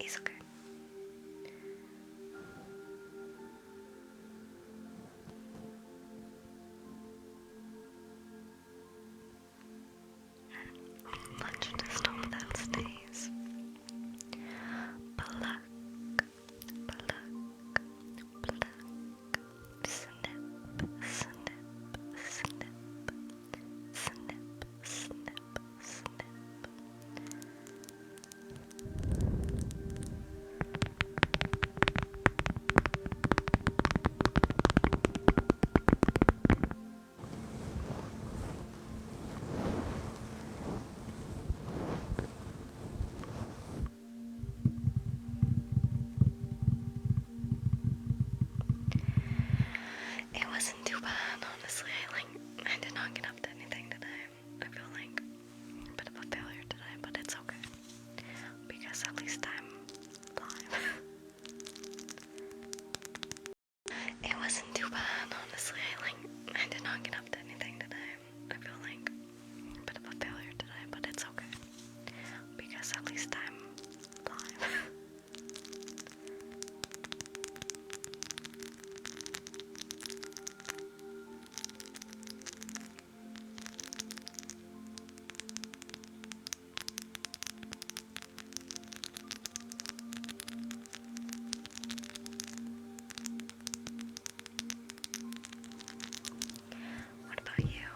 He's okay. Let's just hope that stays. Pluck, pluck, pluck. Snip, snip, snip. Snip, snip, snip. It wasn't too bad, honestly. I did not get up to anything today. I feel like a bit of a failure today, but it's okay. Because at least I'm alive. It wasn't too bad, honestly. I did not get up to anything today. I feel like a bit of a failure today, but it's okay. Because at least I'm alive. What about you?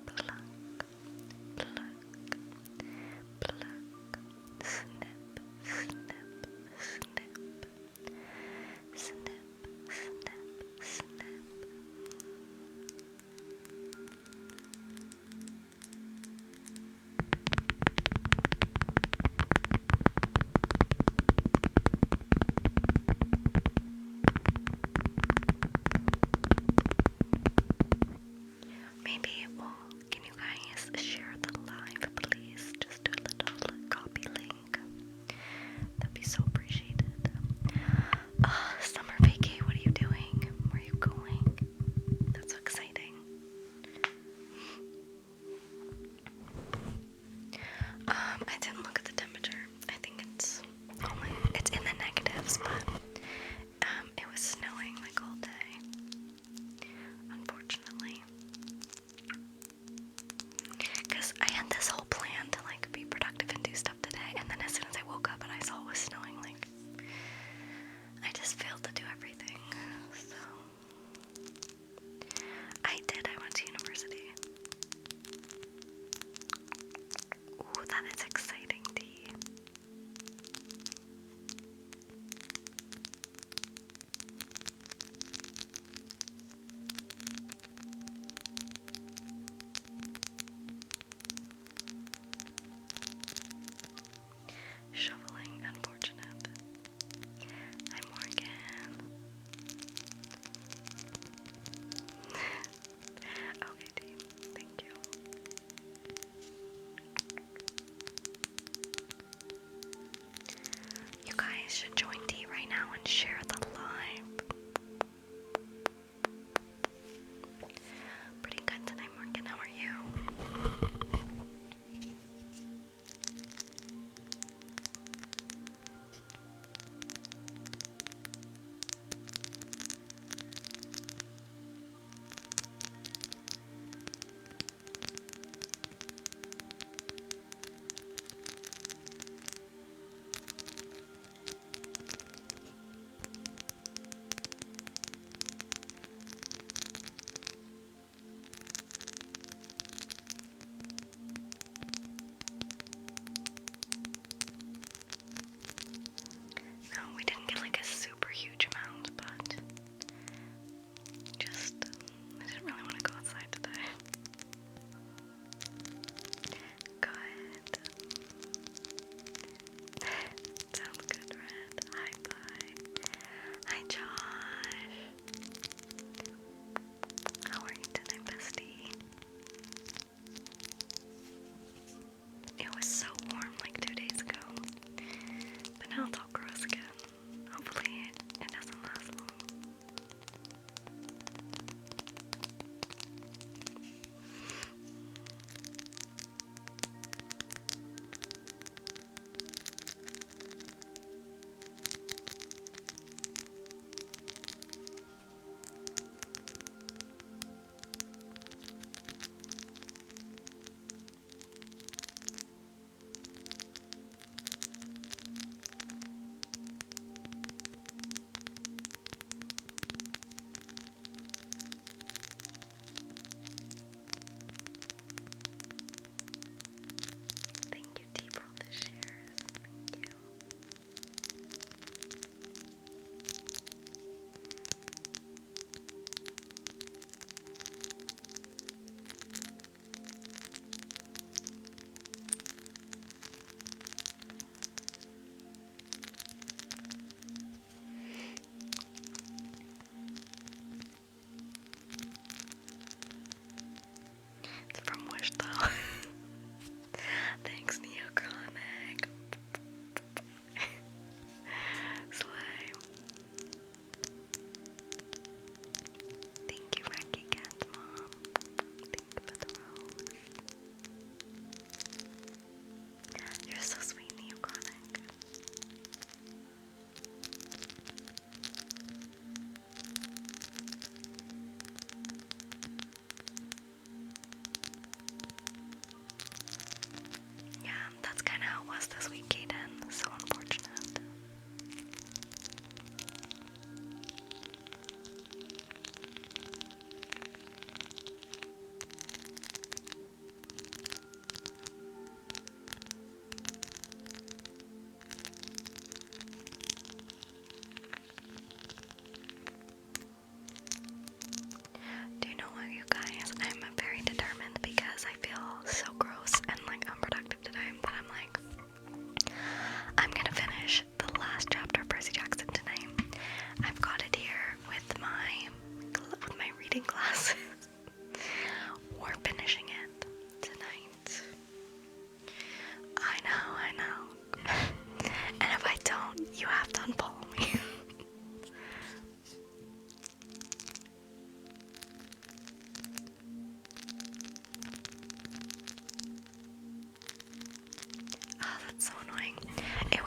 Pluck, pluck, pluck. Snip, snip, snip. Snip, snip, snip. Maybe, can you guys share the live, please? Just do a little copy link. That'd be so appreciated. Summer vacay, what are you doing? Where are you going? That's so exciting. I didn't look at the temperature. I think it's in the negatives, but it was snowing like all day, unfortunately. Because I had this whole plan to be productive and do stuff today, and then as soon as I woke up and I saw it was snowing, I just failed to do everything. So I went to university. Ooh, that is exciting, Dee. Shoveling, unfortunate. Hi, Morgan. Okay, team. Thank you. You guys should join Dee right now and share the live. Pretty good tonight, Morgan. How are you?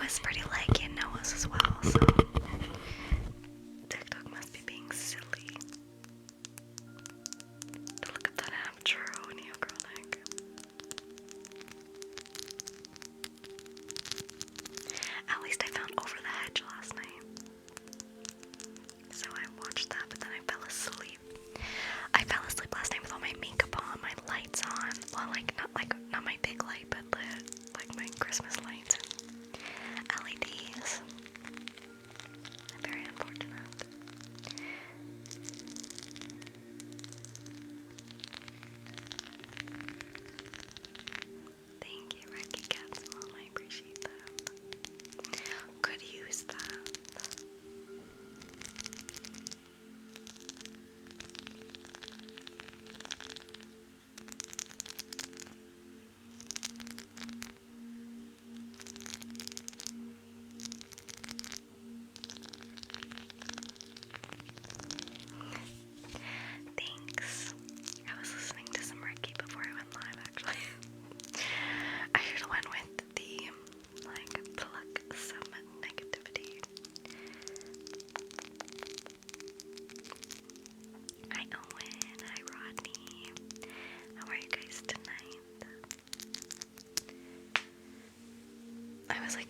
was pretty laggy and Noah's as well, so TikTok must be being silly. To look at that app, true, neochronic. At least I found Over the Hedge last night. So I watched that, but then I fell asleep. I fell asleep last night with all my makeup on, my lights on. Well, not my big light, but like my Christmas lights and LEDs. Very unfortunate. Thank you, Ricky Cat's mom. I appreciate that. Could use that. Thanks. I was listening to some Ricky before I went live, actually. I should have went with the, pluck some negativity. Hi Owen, hi Rodney. How are you guys tonight? I was like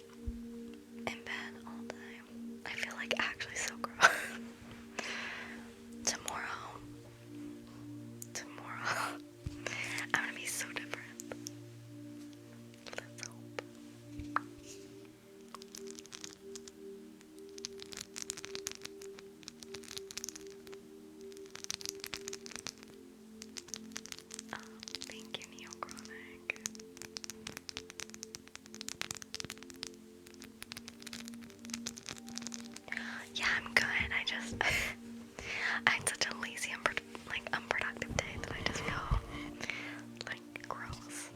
in bed all day. I feel like actually so gross. Tomorrow, I'm gonna be so different. Let's hope. Thank you, Neochronic. Yeah, I'm good. I had such a lazy, unproductive day that I just feel gross.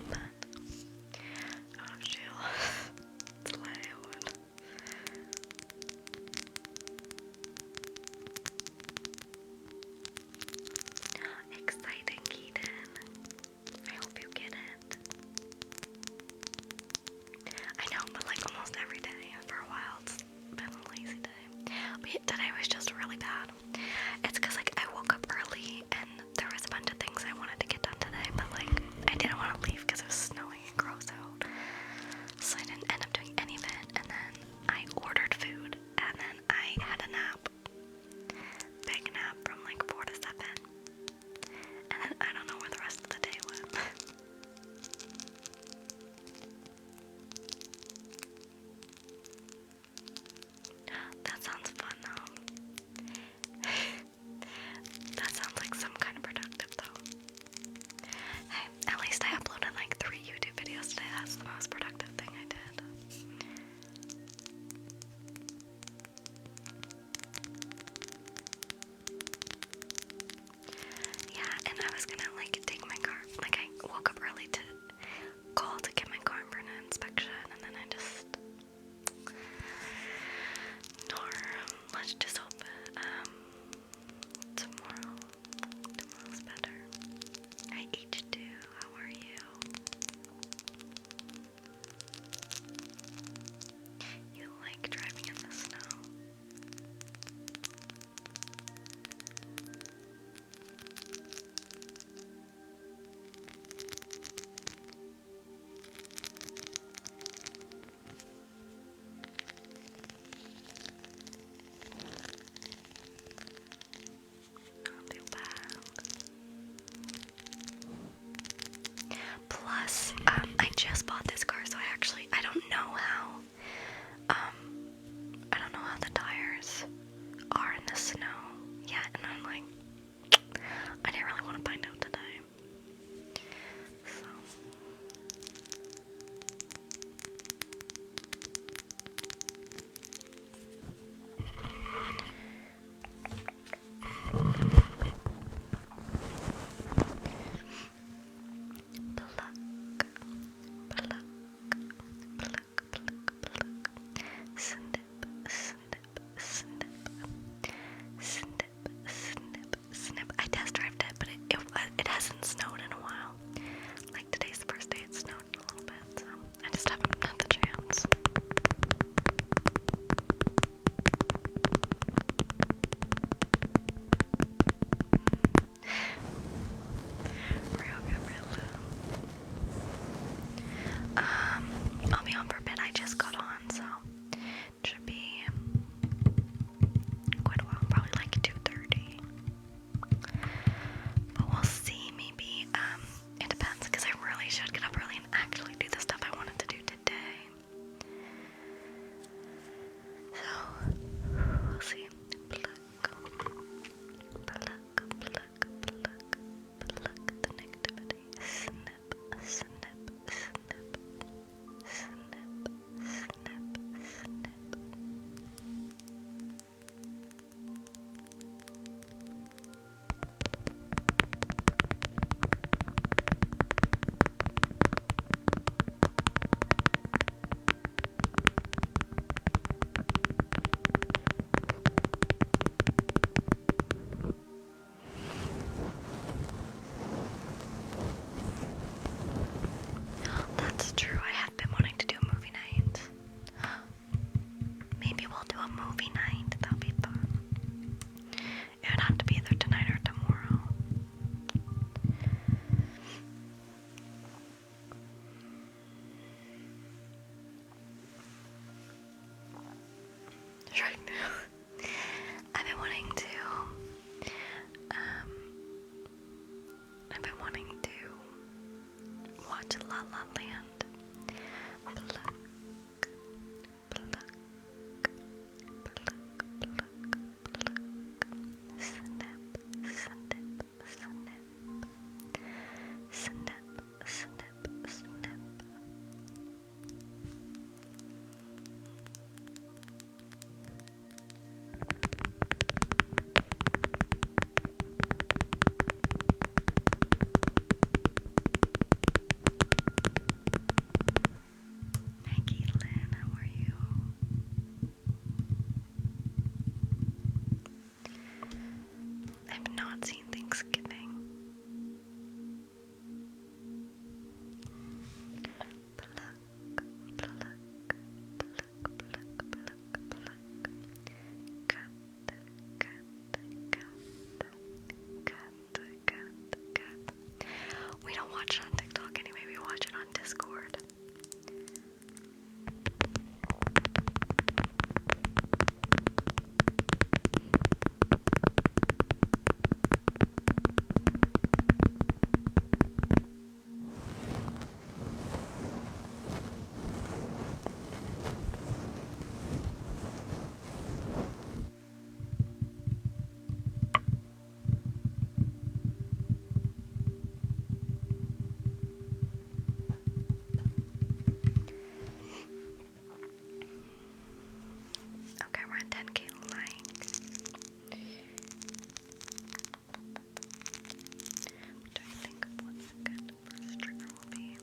But out of jail. It's loud. Exciting, Keaton. I hope you get it. I know, but almost every day for a while it's been a lazy day. But today was just really bad. It's because I woke up early and there was a bunch of things I wanted to get done today, but I didn't want to leave because it was snowing and gross out. So I didn't end up doing any of it, and then I ordered food, and then I had a nap. Big nap from 4 to 7. And then I don't know where the rest of the day went. That sounds fun though. just got on, so it should be quite a while, probably like 2:30. But we'll see, maybe, it depends, because I really should get up early and actually do the stuff I wanted to do today. So, we'll see. Pluck, pluck, pluck, the negativity. Snip, snip, snip, snip, snip, snip. That's true, I have been wanting to do a movie night. Maybe we'll do a movie night, that'll be fun. It would have to be either tonight or tomorrow. Right now, I've been wanting to, watch La La Land. Pluck, pluck, pluck, pluck, pluck. Snip, snip, snip. Snip, snip, snip. Hi Caitlin, how are you? I've not seen Thanksgiving. Pluck, pluck, pluck, pluck, pluck, pluck. Cut, cut, cut. We don't watch it on TikTok anyway, we watch it on Discord. Okay, we're at 10K likes. I'm trying to think of what the good first trigger will be.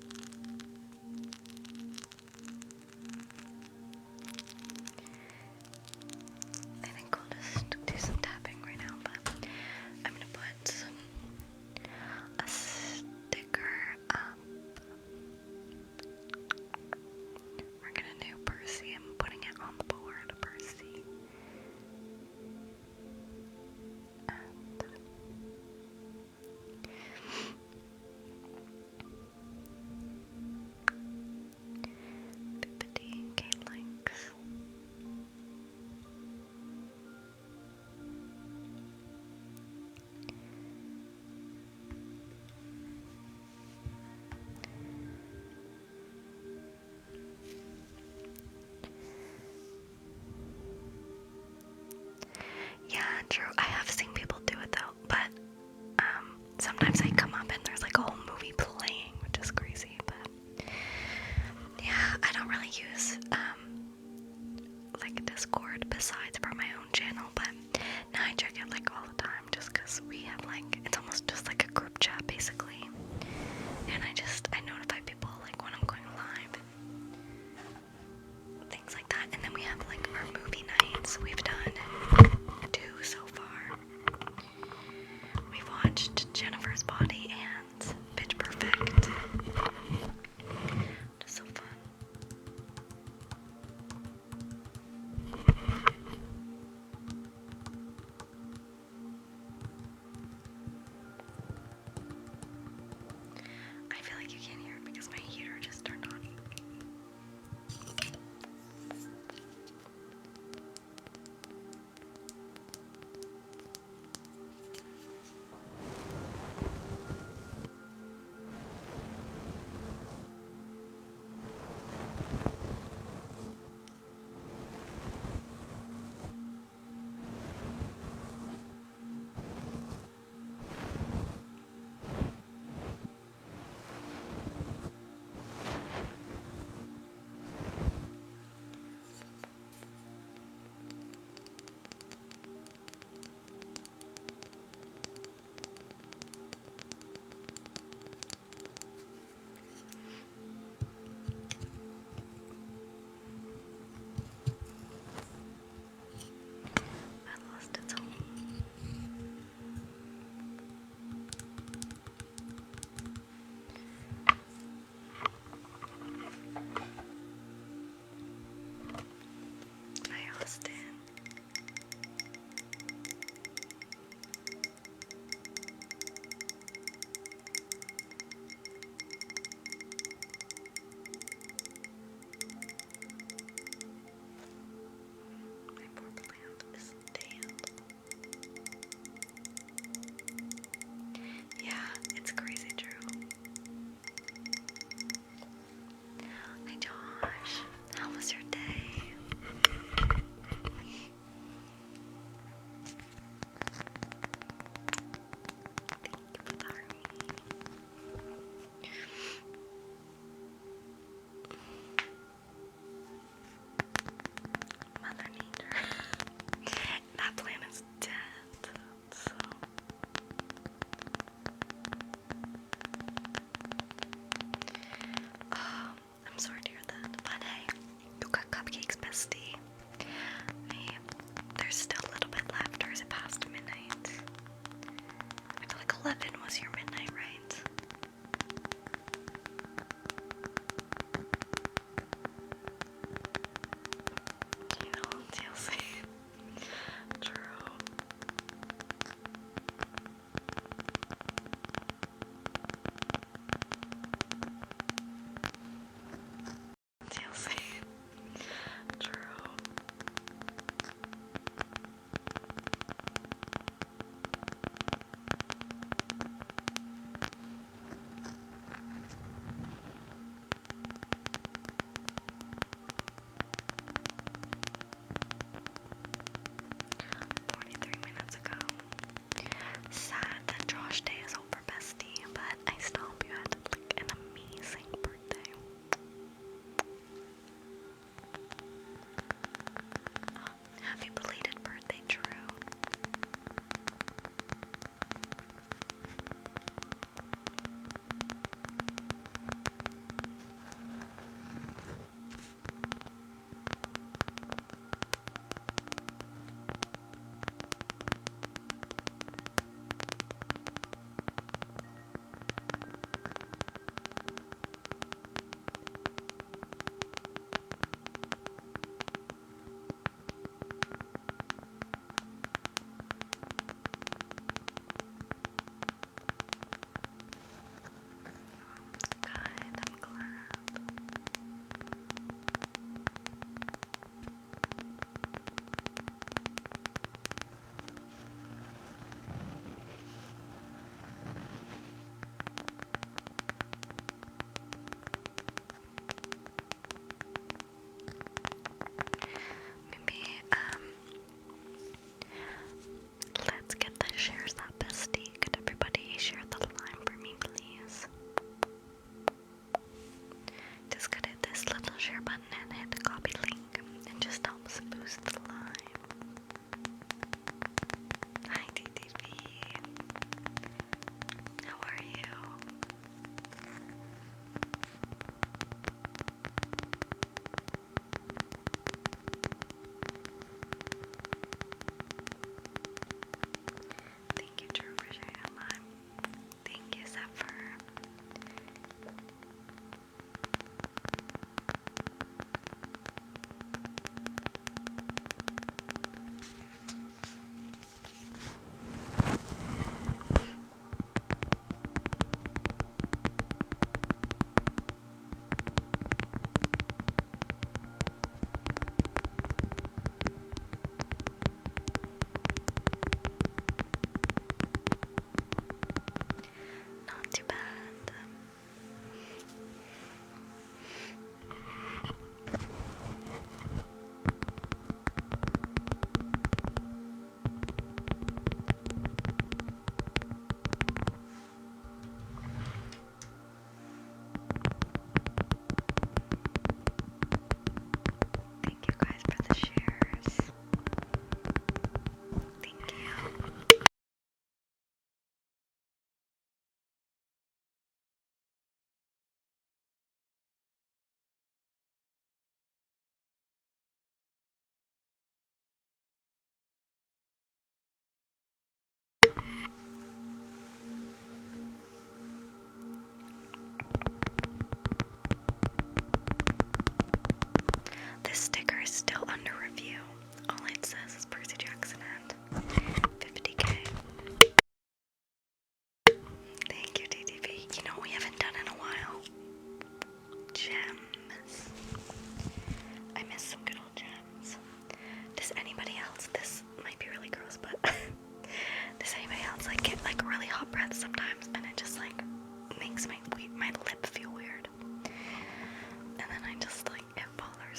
I think we'll just do some tapping right now, but I'm gonna put a sticker up. We're gonna do Percy. I'm putting it on the board, Percy. And 50K likes. Yeah, true. I have seen people do it though, but sometimes I come up and there's like a whole movie playing, which is crazy. But yeah, I don't really use like Discord besides for my own channel, but now I check it like all the time just because we have like, it's almost just like a group chat basically, and I notify people like when I'm going live, things like that. And then we have like our movie nights. We've done 2 so far. We've watched Jennifer's Body and Pitch Perfect. Just so fun. I feel like you can't hear it because my heater just turned on.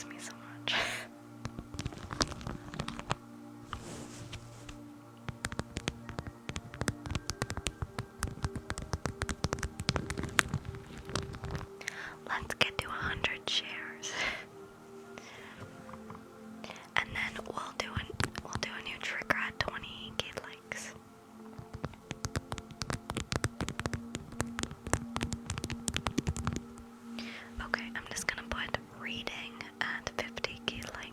annoys me so much. Let's get to 100 shares. And then we'll do a new trigger at 20k likes. Okay, I'm just gonna put reading at 50k likes.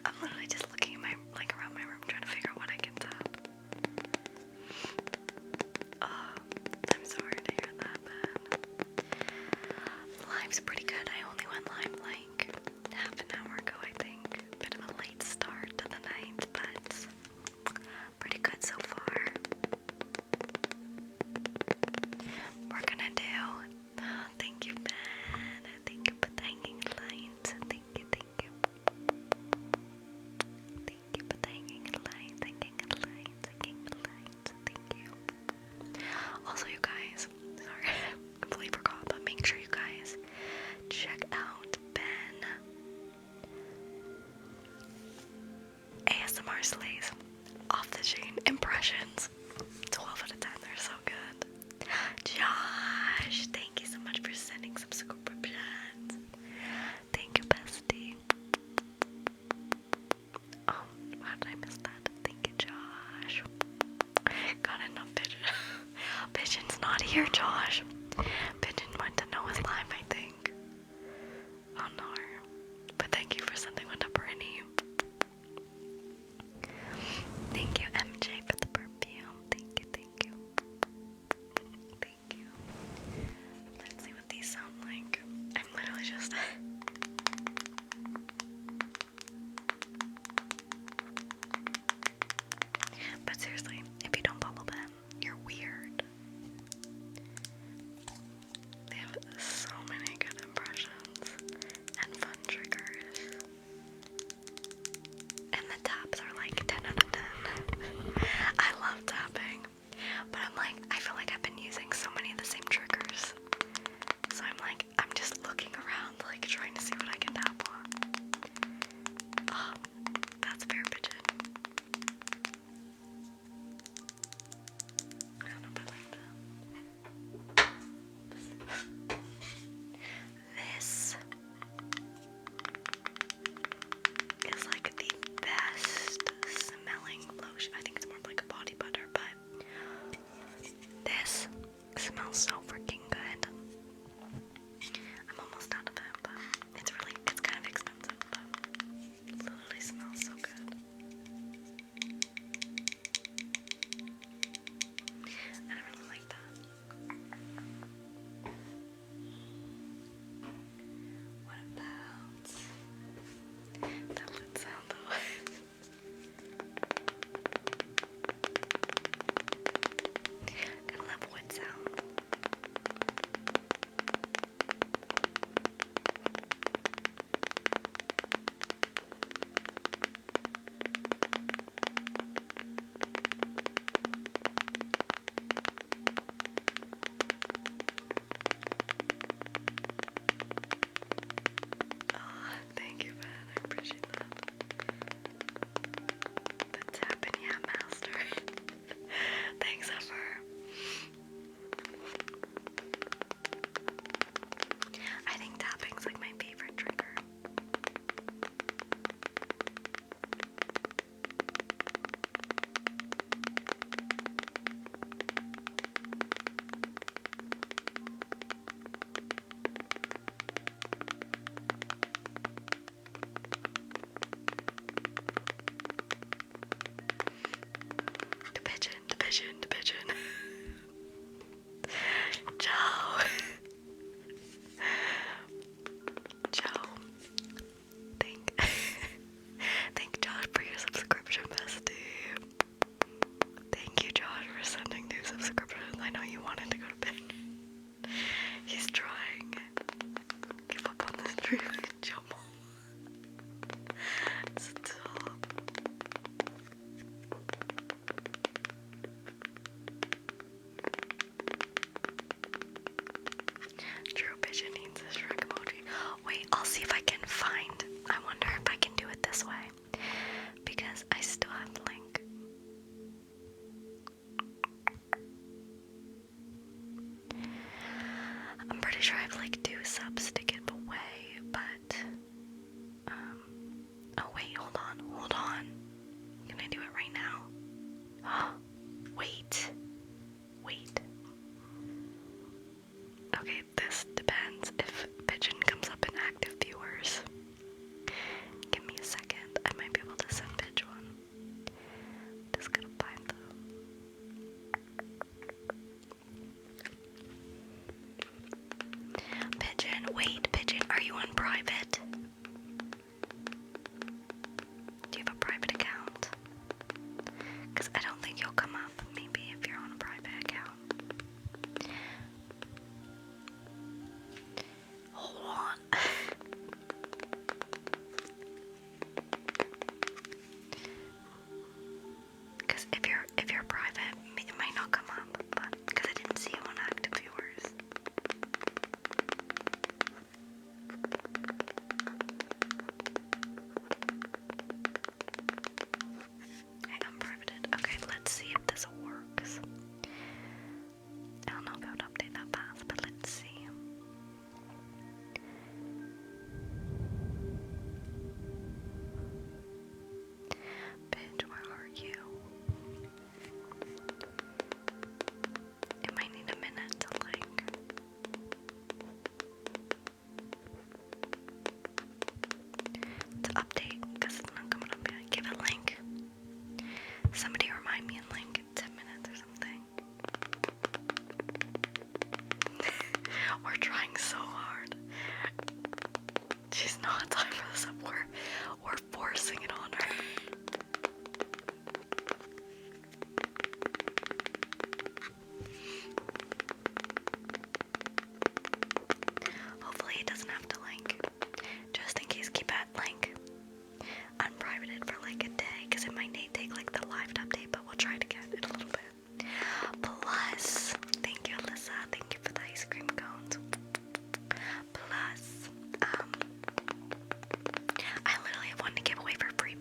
I'm literally just looking at my, like, around my room trying to figure out what I can tap. Oh, I'm sorry to hear that, man. Lime's pretty good. I only went live like half an hour ago, I think. Bit of a late start to the night, but pretty good so far. We're gonna do. Thank you, Ben. Thank you for the hanging lights. Thank you, thank you. Thank you for the hanging lights, hanging lights, hanging lights. Thank you. Also, you guys, sorry, completely forgot, but make sure you guys check out Ben ASMR Slays off the chain impressions. 12 out of 10, they're so good. Josh, thank you so much for sending some subscriptions. Thank you, bestie. Oh, how did I miss that? Thank you, Josh. Got enough pigeon. Pigeon's not here, Josh. Pigeon went to Noah's live, I think. Oh no. But thank you for sending one to Brittany. Thank you, MJ, for the perfume. Thank you, thank you. Thank you. Let's see what these sound like. I'm literally just... But seriously, if you don't follow Ben, you're weird. private? Do you have a private account? Because I don't think you'll come up, maybe, if you're on a private account. Hold on. Because if you're private, it might not come up, but because I didn't see you on active viewers. I unprivated. Okay, let's see if this works. I don't know if I would update that fast, but let's see. Bitch, where are you? It might need a minute to update because it's not coming up yet. Give it a link. Somebody remind me in like 10 minutes or something. We're trying so hard. She's not time for this. We're forcing it on her. Hopefully it doesn't have to just in case, keep it unprivated for a day, because it might take the live to update, but we'll try to get it a little bit. Plus, thank you Alyssa, thank you for the ice cream cones. Plus, I literally have one to give away for free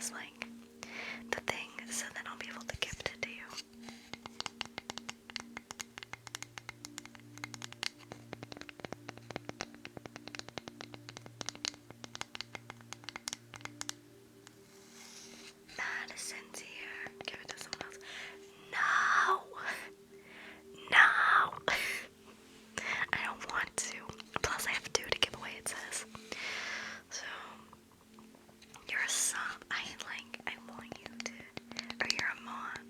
as like the thing, so then I'll be able to gift it to you. Madison's here. Give it to someone else. No! No! I don't want to. Plus, I have 2 to give away, it says. So, you're a sub. I want you to. Or you're a mod.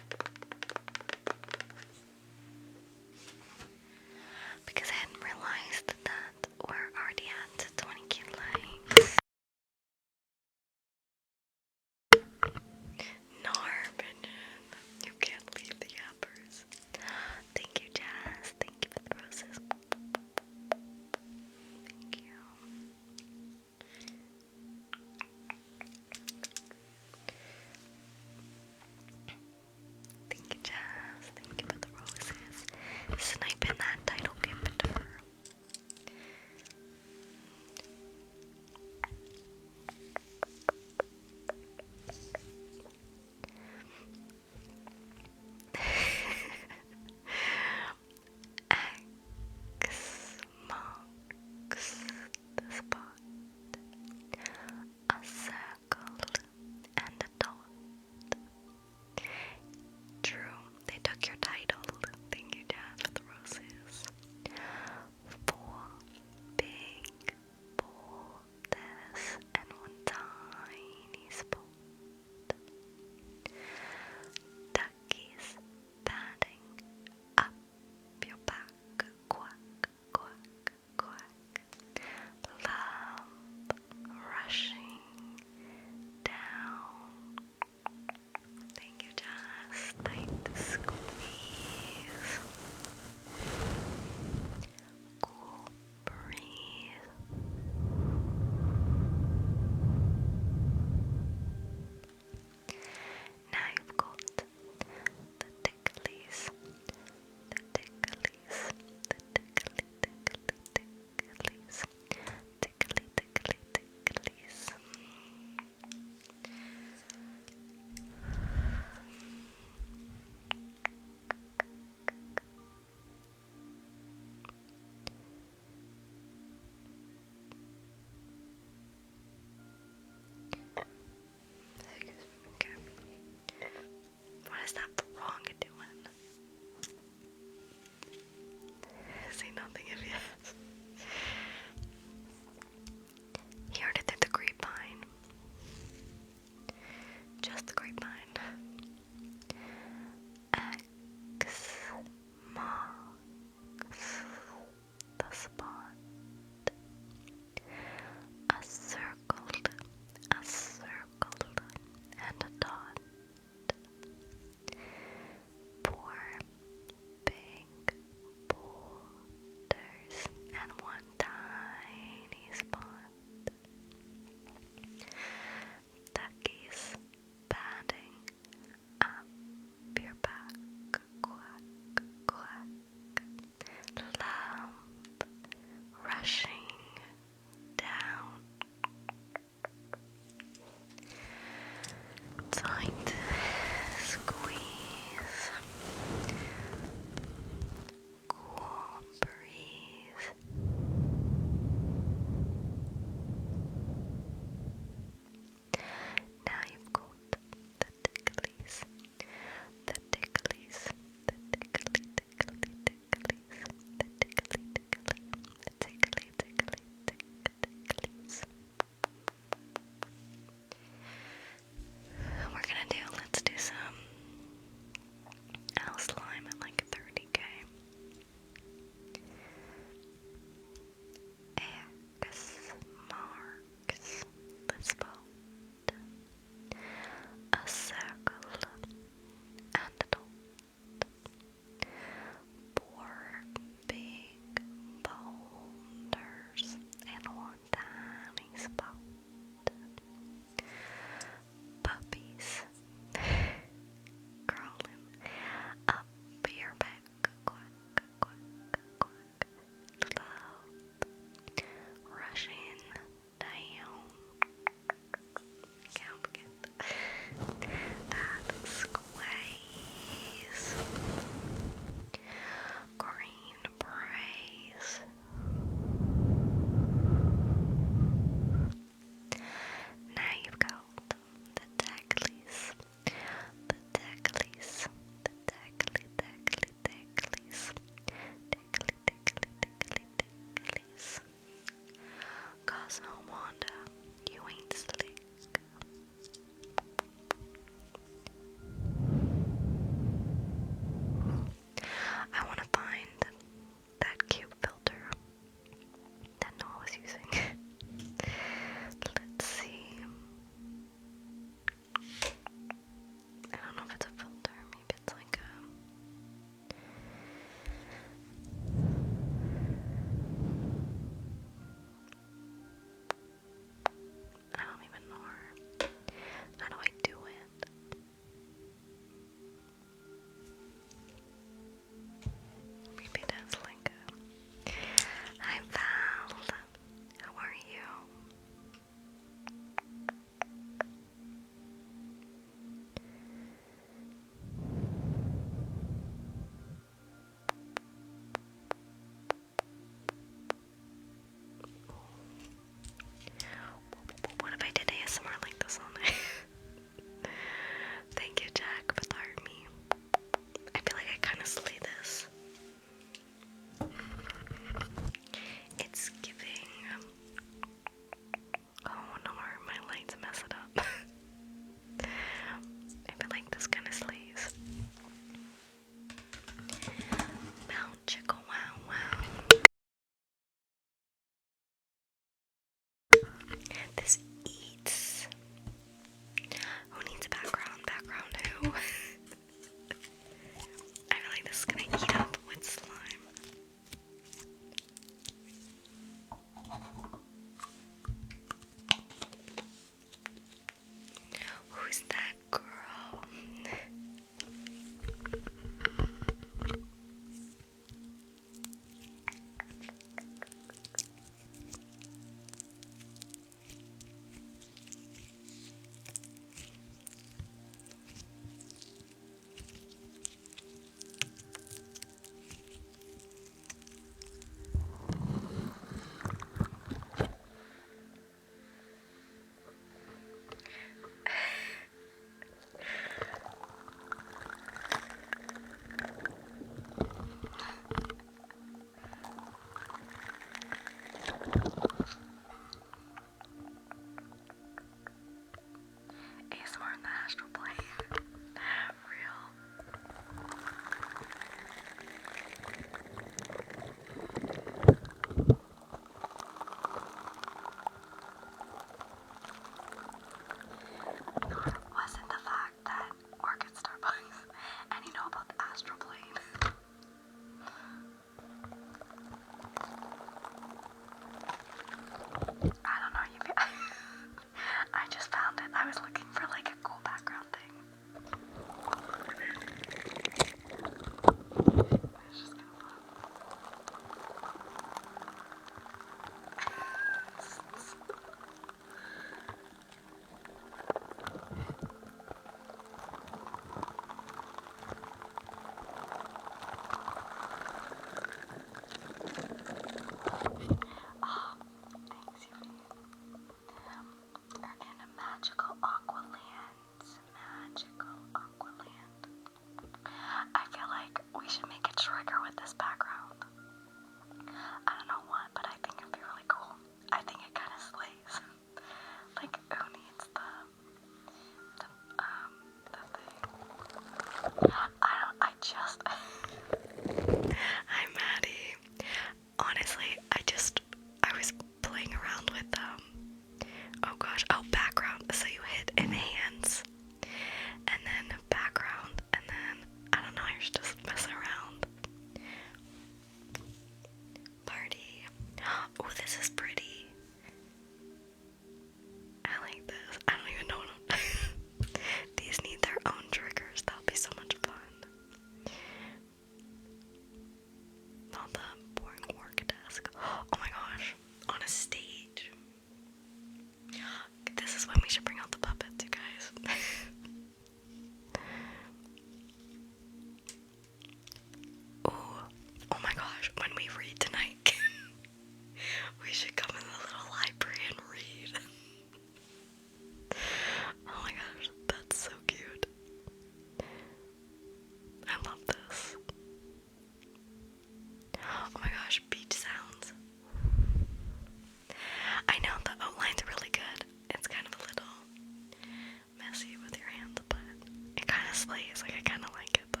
place. Like, I kind of like it though.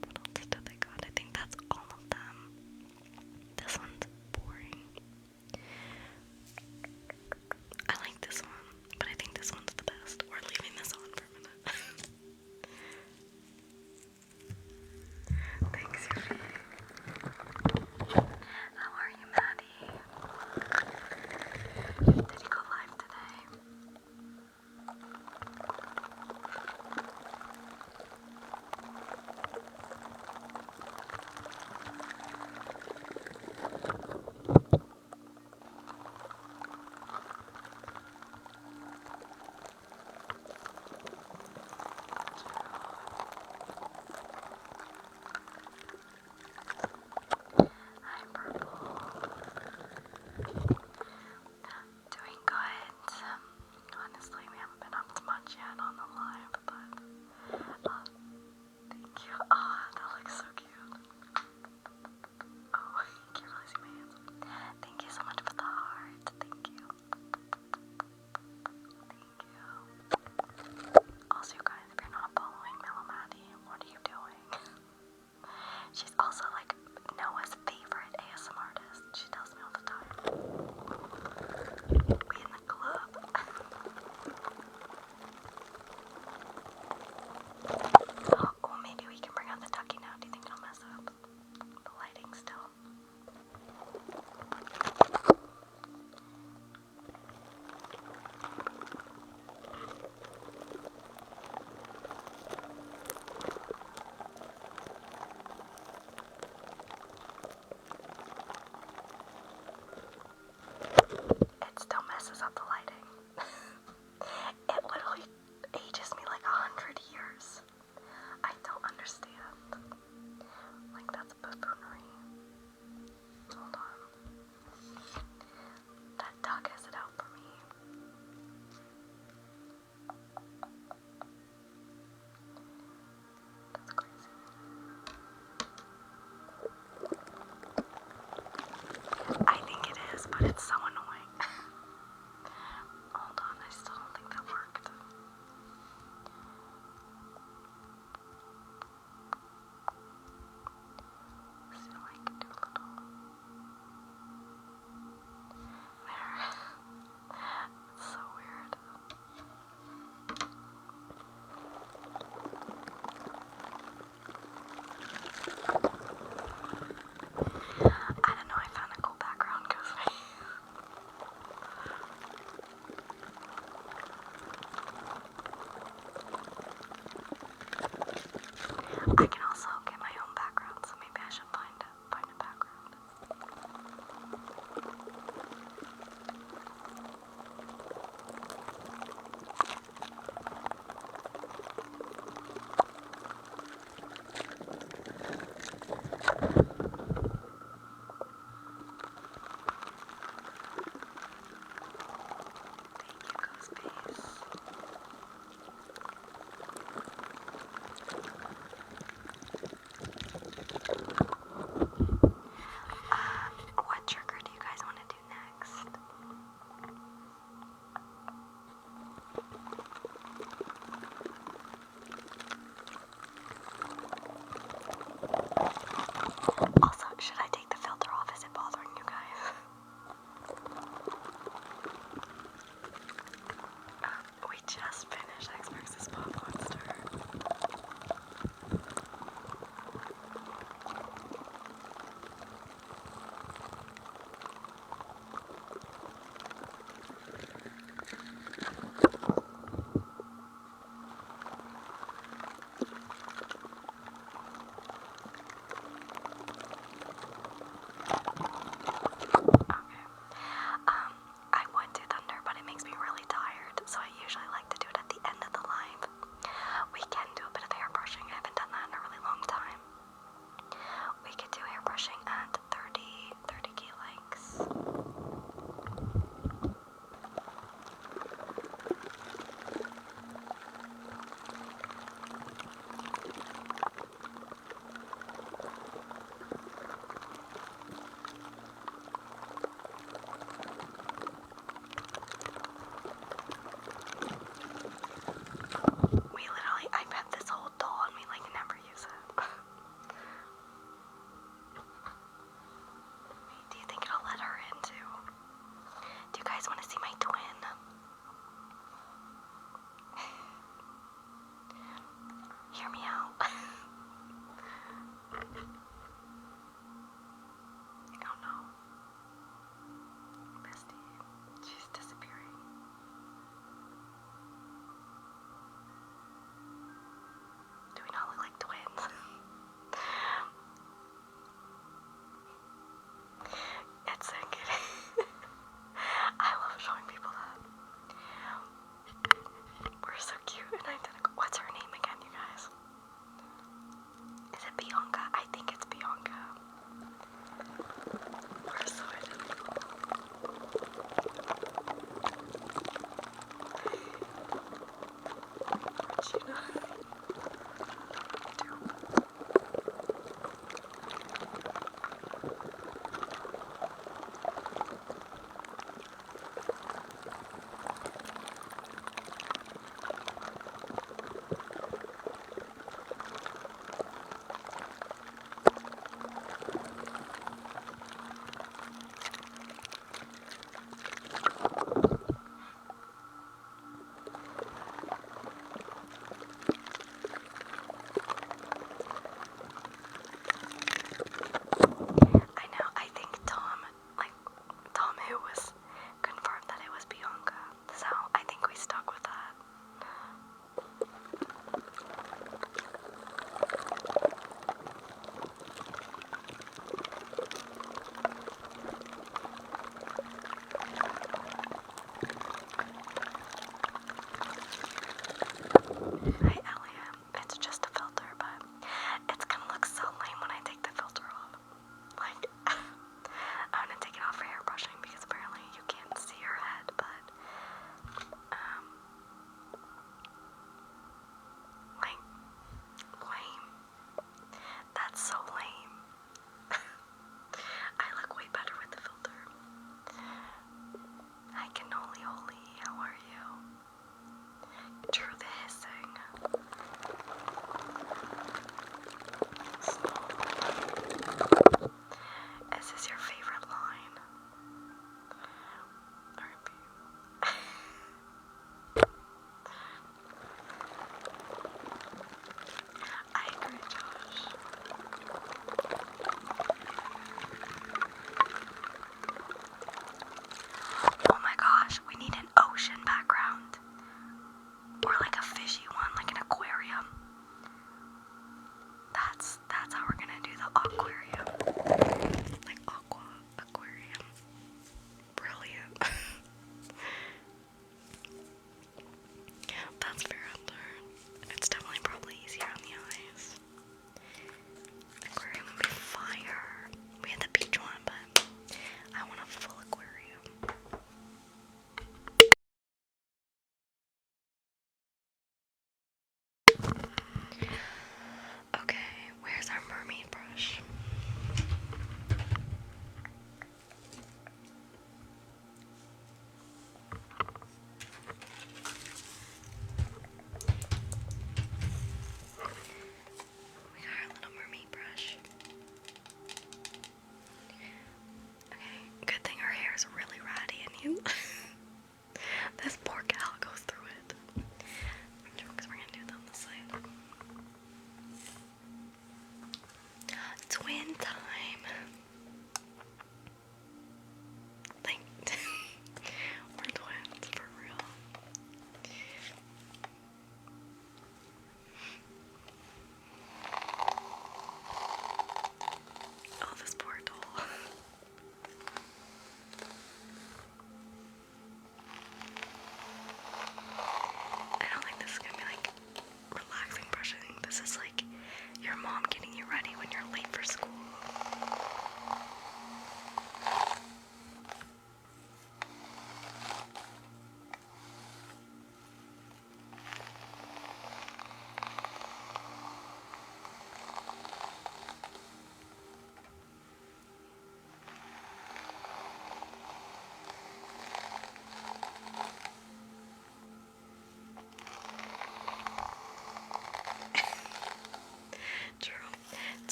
What else do they got? I think that's all of them. This one's boring. I like this one, but I think this one's the best. We're leaving this on for a minute. Thanks, Yoshi. How are you, Maddie? Did you go live today? Hi, Elia. It's just a filter, but it's gonna look so lame when I take the filter off. Like, I'm gonna take it off for hair brushing because apparently you can't see your head, but, like, lame. That's so lame. I look way better with the filter. Hi, Cannoli Holy. How are you? True the hissing.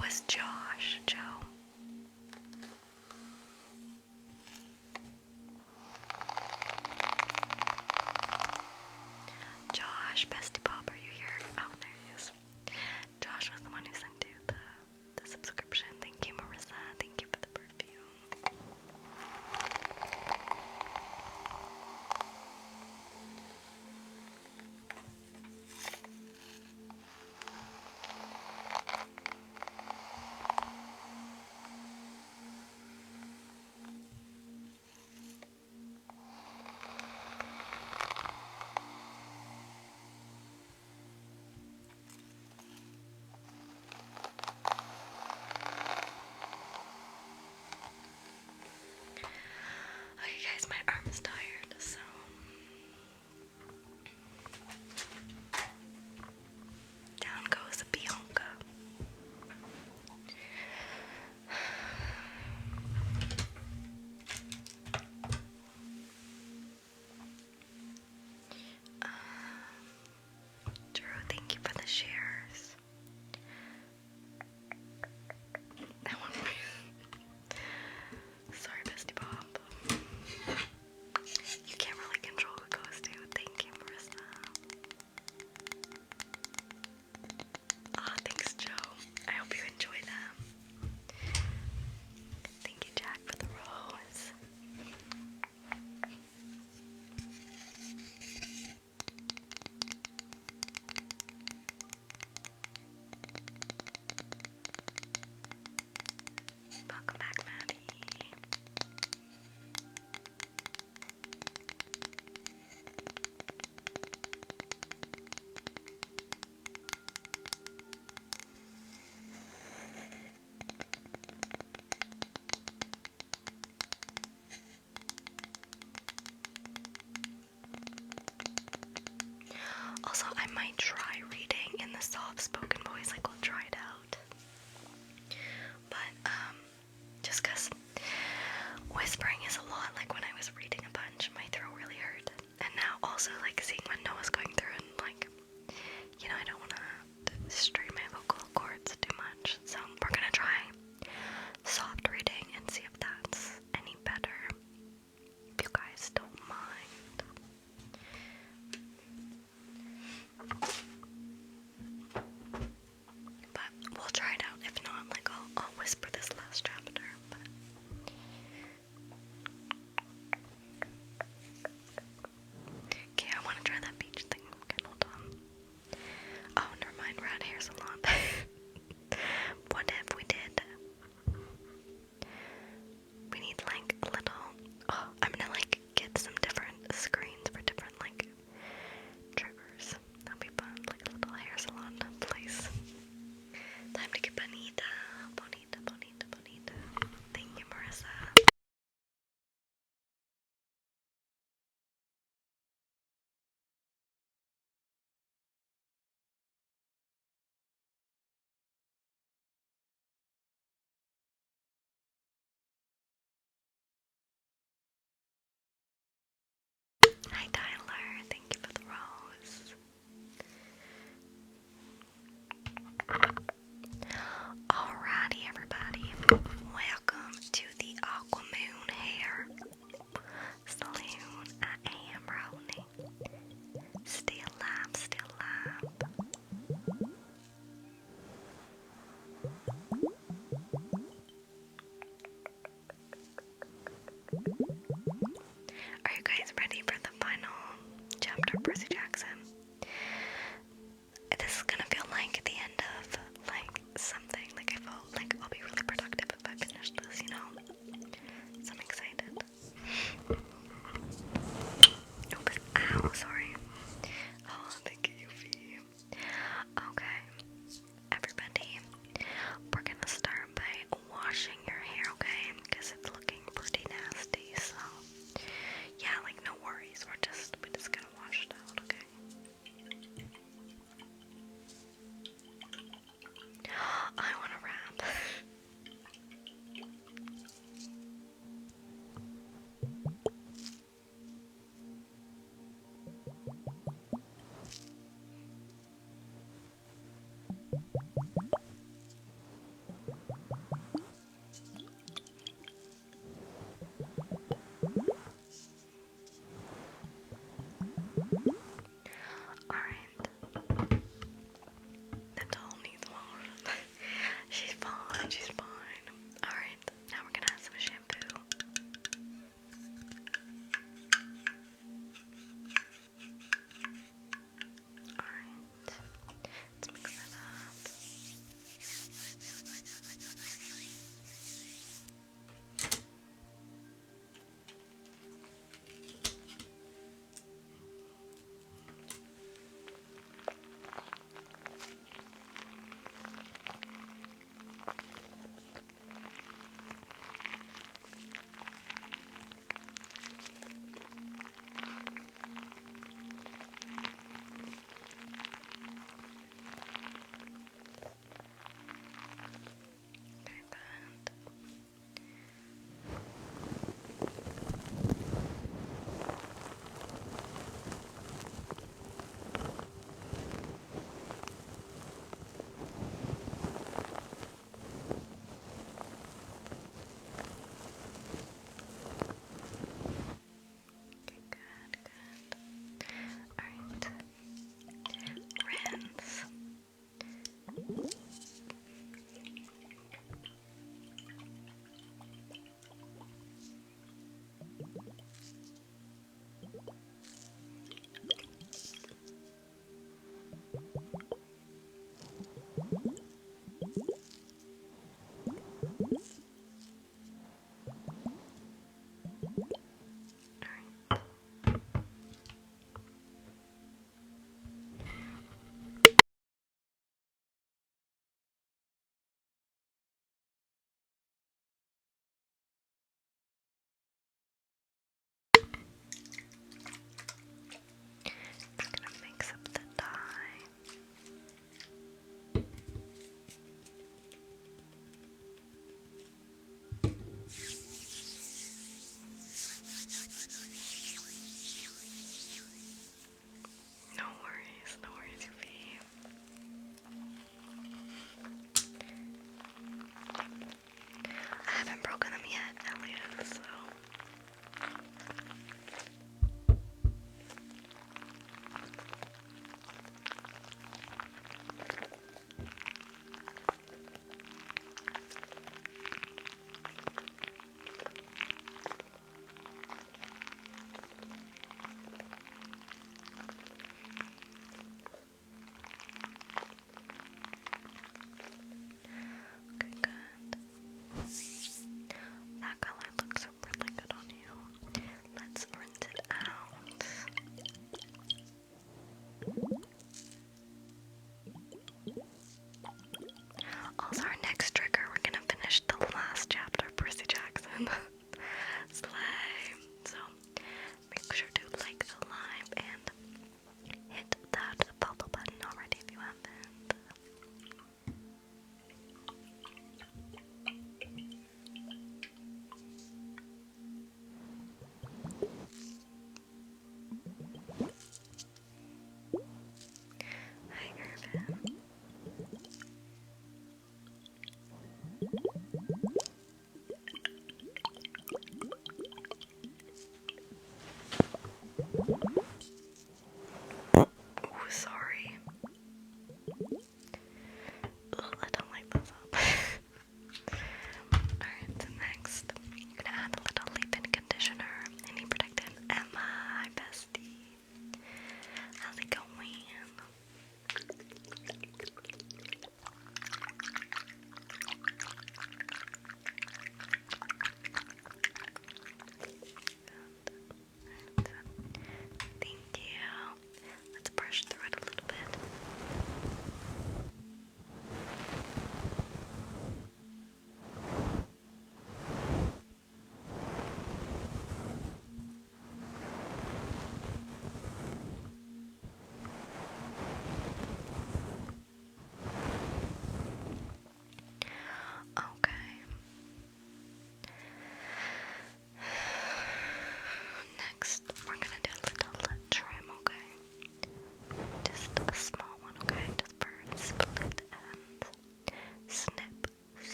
was Josh, Joe. Josh, Bestie Bob, are you here? Oh, there he is. Josh was the one who sent you the subscription. Thank you, Marissa. Thank you for the perfume. Okay guys, my arm is tired, so down goes Bianca. Drew, thank you for the shares. That one. Sorry, Bestie Bob. You can't really control who goes to. Thank you, Marissa. Ah, thanks, Joe. I hope you enjoy them. Thank you, Jack, for the rose. Welcome back, Maddie. Also, I might try reading in the soft-spoken voice, like we'll try it out. But, just cause whispering is a lot, like when I was reading a bunch, my throat really hurt. And now also, like, seeing what Noah's going through and, like, you know, I don't wanna strain my vocal cords too much. So, we're gonna try soft reading and see if that's any better. If you guys don't mind. But we'll try it out. If not, like I'll whisper this last chapter. But okay, I want to try that beach thing. Okay, hold on. Oh, never mind. Rat hair salon. What if we did? We need like a little. Oh, I'm gonna like get some different screens for different like triggers. That'll be fun. Like a little hair salon place. Time to get bonita. Bonita, bonita, bonita. Thank you, Marissa. Hi, Tyler. Thank you for the rose. Alrighty, everybody. Welcome to the Aqua Moon Hair Salon. I am rolling. Still live, still live. Are you guys ready for the final chapter of Percy Jackson? This is gonna feel like the end of like something. Like I feel like I'll be really productive if I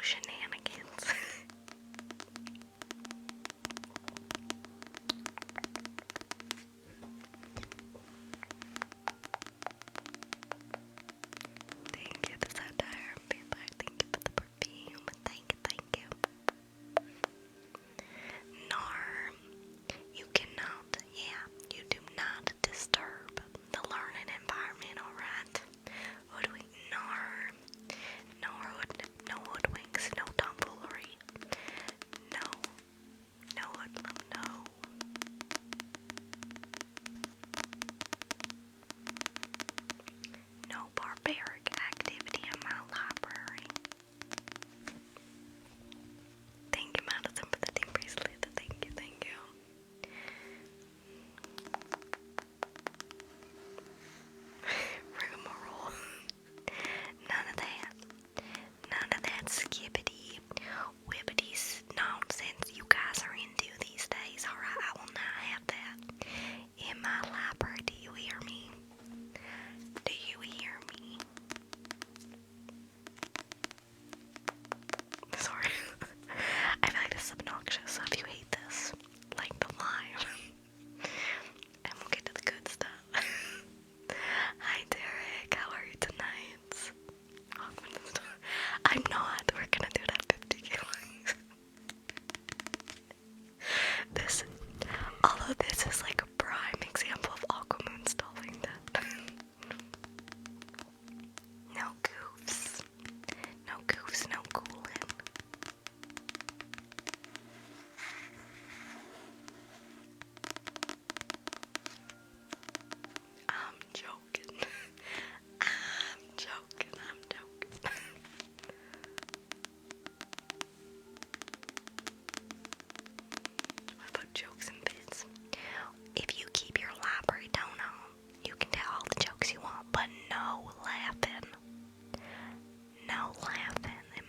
shenanigans. Thank you, the satire paper. Thank you for the perfume. Thank you. Nar, you cannot, you do not disturb the learning environment, alright? Hoodwink, nar. No hoodwinks, no tomfoolery. No hoodlum, no. No barbaric activity in my library. Thank you, Madison, for the team bracelet. Thank you. Rigmarole. None of that skippity, whippity nonsense you guys are into these days. Alright, I will not have that in my library. Do you hear me? Do you hear me? Sorry. I feel like this is obnoxious, so if you hate this, like the live. And we'll get to the good stuff. Hi Derek, how are you tonight? I'm not. We're gonna do that 50k likes. Although this is like a prime example of Aquamoon stalling that. No goofs. No coolin'. I'm joking. I'm joking. What about jokes and bits? If you keep your library tone on, you can tell all the jokes you want, but no laughing. No laughing in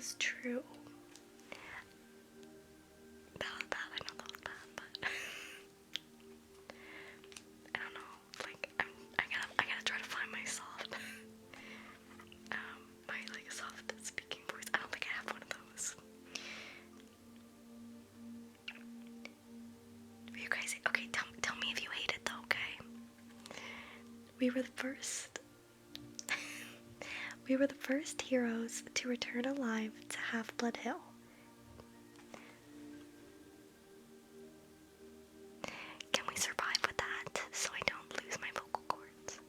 is true. That was bad. I know that was bad, but I don't know. Like, I gotta try to find my soft, my like soft speaking voice. I don't think I have one of those. Are you crazy? Okay, tell me if you hate it though. Okay. We were the first. We were the first heroes to return alive to Half-Blood Hill. Can we survive with that so I don't lose my vocal cords?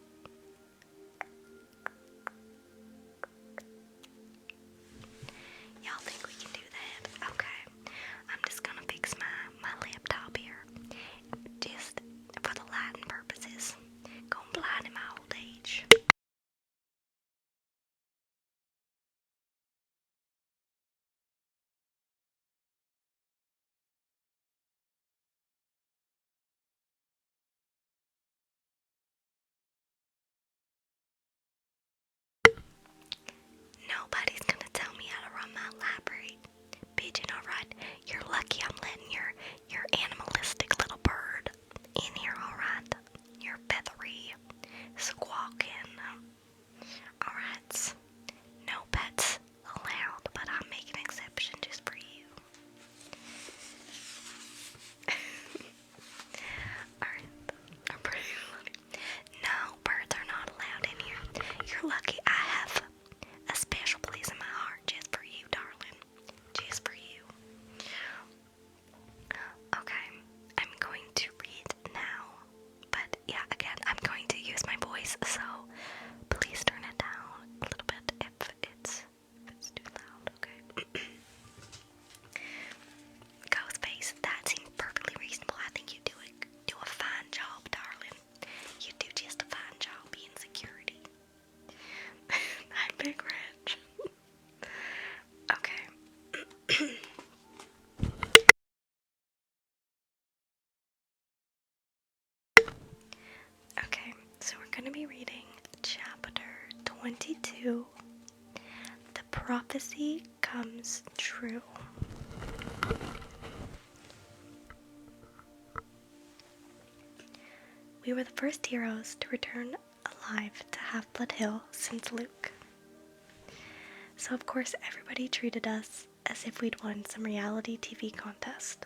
Y'all think we can do that? Okay. I'm just gonna fix my laptop here. Just for the lighting purposes. Gonna blind in my old age. Nobody's gonna tell me how to run my library. Pigeon, alright? You're lucky I'm letting your animalistic little bird in here, alright? Your feathery squawking. Alright. No pets allowed, but I'll make an exception just for you. Alright. I'm pretty funny. No, birds are not allowed in here. You're lucky I have a special place in my heart just for you, darling. Just for you. Okay, I'm going to read now. But yeah, again, I'm going to use my voice, so please turn it down a little bit if it's too loud, okay? Ghostface, that seems perfectly reasonable. I think you do a fine job, darling. You do just a fine job being security. I'm Big Rich. Okay. Okay, so we're gonna be reading chapter 22. The prophecy comes true. We were the first heroes to return alive to Half-Blood Hill since Luke. So of course everybody treated us as if we'd won some reality TV contest.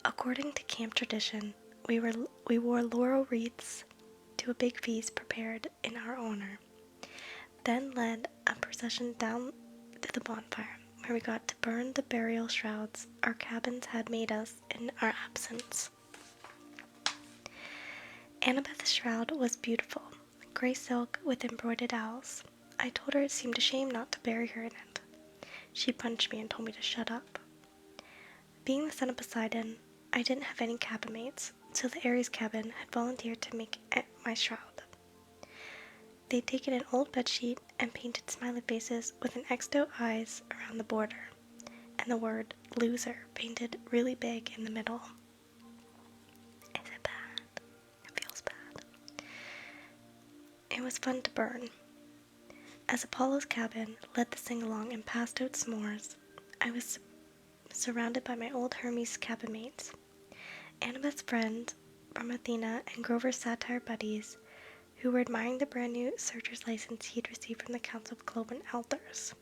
According to camp tradition, we wore laurel wreaths to a big feast prepared in our honor, then led a procession down to the bonfire, where we got to burn the burial shrouds our cabins had made us in our absence. Annabeth's shroud was beautiful, gray silk with embroidered owls. I told her it seemed a shame not to bury her in it. She punched me and told me to shut up. Being the son of Poseidon, I didn't have any cabin mates, so the Ares cabin had volunteered to make my shroud. They'd taken an old bedsheet and painted smiley faces with an X-O eyes around the border, and the word loser painted really big in the middle. Is it bad? It feels bad. It was fun to burn. As Apollo's cabin led the sing-along and passed out s'mores, I was surrounded by my old Hermes cabin mates, Annabeth's friend from Athena, and Grover's satire buddies, who were admiring the brand new searcher's license he'd received from the Council of Cloven Elders.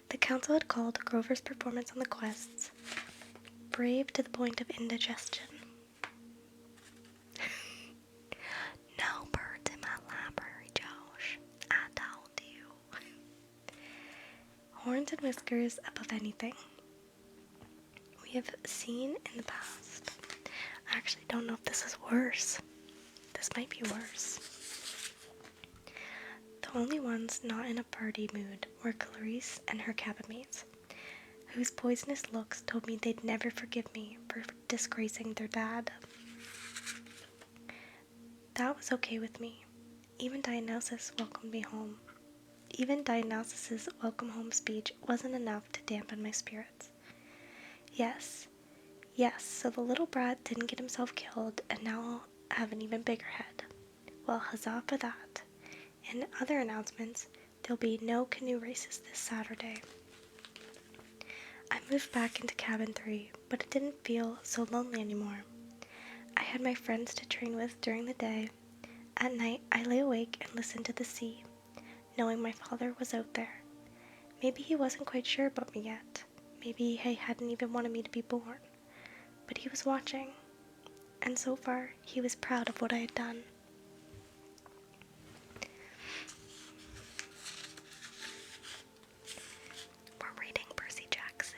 The council had called Grover's performance on the quests brave to the point of indigestion. No birds in my library, Josh. I told you. Horns and whiskers above anything. We have seen in the past. I actually don't know if this is worse. This might be worse. The only ones not in a party mood were Clarice and her cabin mates, whose poisonous looks told me they'd never forgive me for disgracing their dad. That was okay with me. Even Dionysus welcomed me home. Even Dionysus's welcome home speech wasn't enough to dampen my spirits. Yes, so the little brat didn't get himself killed, and now I'll have an even bigger head. Well, huzzah for that. In other announcements, There'll be no canoe races this Saturday. I moved back into cabin 3, but it didn't feel so lonely anymore. I had my friends to train with during the day. At night, I lay awake and listened to the sea, knowing my father was out there. Maybe he wasn't quite sure about me yet. Maybe he hadn't even wanted me to be born. But he was watching, and so far, he was proud of what I had done. We're reading Percy Jackson.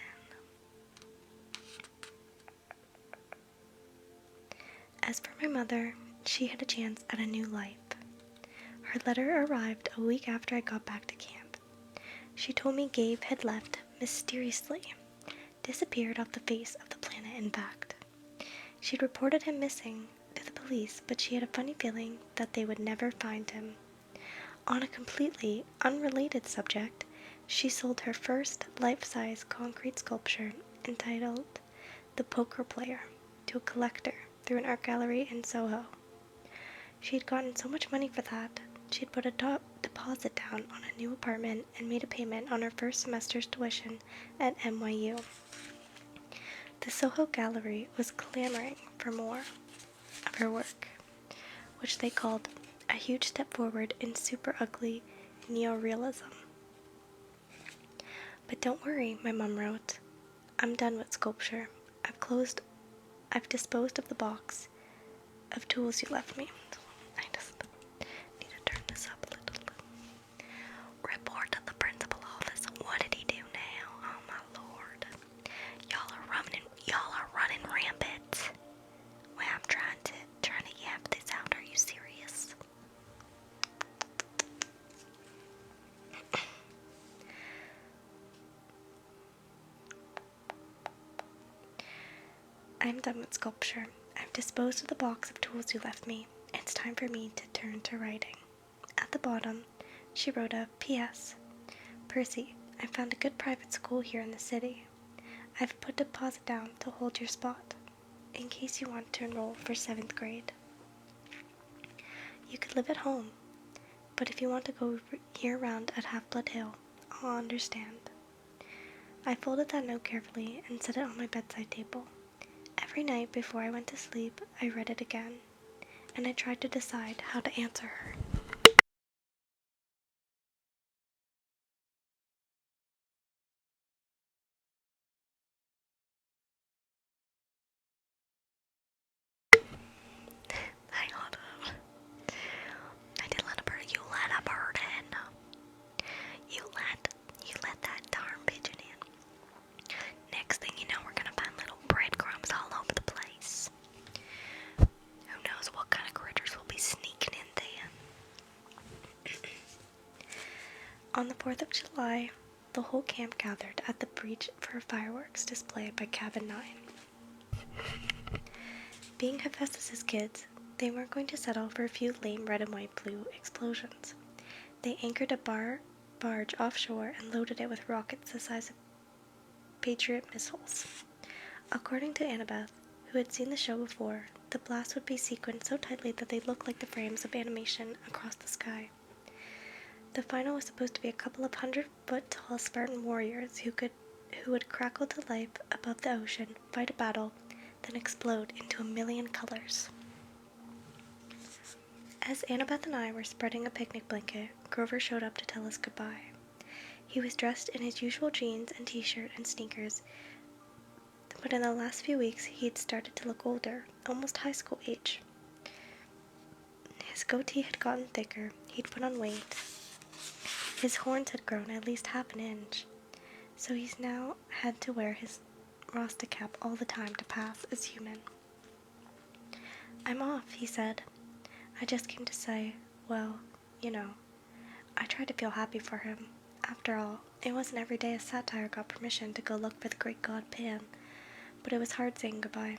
As for my mother, she had a chance at a new life. Her letter arrived a week after I got back to camp. She told me Gabe had left mysteriously, disappeared off the face of the planet, in fact. She'd reported him missing to the police, but she had a funny feeling that they would never find him. On a completely unrelated subject, she sold her first life-size concrete sculpture entitled The Poker Player to a collector through an art gallery in Soho. She had gotten so much money for that, she'd put a deposit down on a new apartment and made a payment on her first semester's tuition at NYU. The Soho Gallery was clamoring for more of her work, which they called a huge step forward in super ugly neorealism. But don't worry, my mum wrote. I'm done with sculpture. I've disposed of the box of tools you left me. I just need to turn this up a little. Report to the principal office. What did he do now? Oh my lord. Y'all are running rampant. Well, I'm trying to yap this out. Are you serious? I'm done with sculpture. I've disposed of the box of tools you left me. It's time for me to turn to writing. At the bottom, she wrote a P.S. Percy, I found a good private school here in the city. I've put deposit down to hold your spot, in case you want to enroll for 7th grade. You could live at home, but if you want to go year-round at Half-Blood Hill, I'll understand. I folded that note carefully and set it on my bedside table. Every night before I went to sleep, I read it again, and I tried to decide how to answer her. Hang on. I didn't let a bird. You let a bird in. You let that darn pigeon in. Next thing you know, we're gonna find little breadcrumbs all over the place. Who knows what kind of critters will be sneaking in then. On the 4th of July, the whole camp gathered at the breach for a fireworks display by Cabin 9. Being Hephaestus's kids, they weren't going to settle for a few lame red and white blue explosions. They anchored a barge offshore and loaded it with rockets the size of Patriot missiles. According to Annabeth, who had seen the show before, the blasts would be sequenced so tightly that they looked like the frames of animation across the sky. The final was supposed to be a couple of 100-foot-tall Spartan warriors who would crackle to life above the ocean, fight a battle, then explode into a million colors. As Annabeth and I were spreading a picnic blanket, Grover showed up to tell us goodbye. He was dressed in his usual jeans and t-shirt and sneakers, but in the last few weeks he had started to look older, almost high school age. His goatee had gotten thicker, he'd put on weight. His horns had grown at least half an inch, so he's now had to wear his Rasta cap all the time to pass as human. I'm off, he said. I just came to say, well, you know, I tried to feel happy for him. After all, it wasn't every day a satyr got permission to go look for the great god Pan, but it was hard saying goodbye.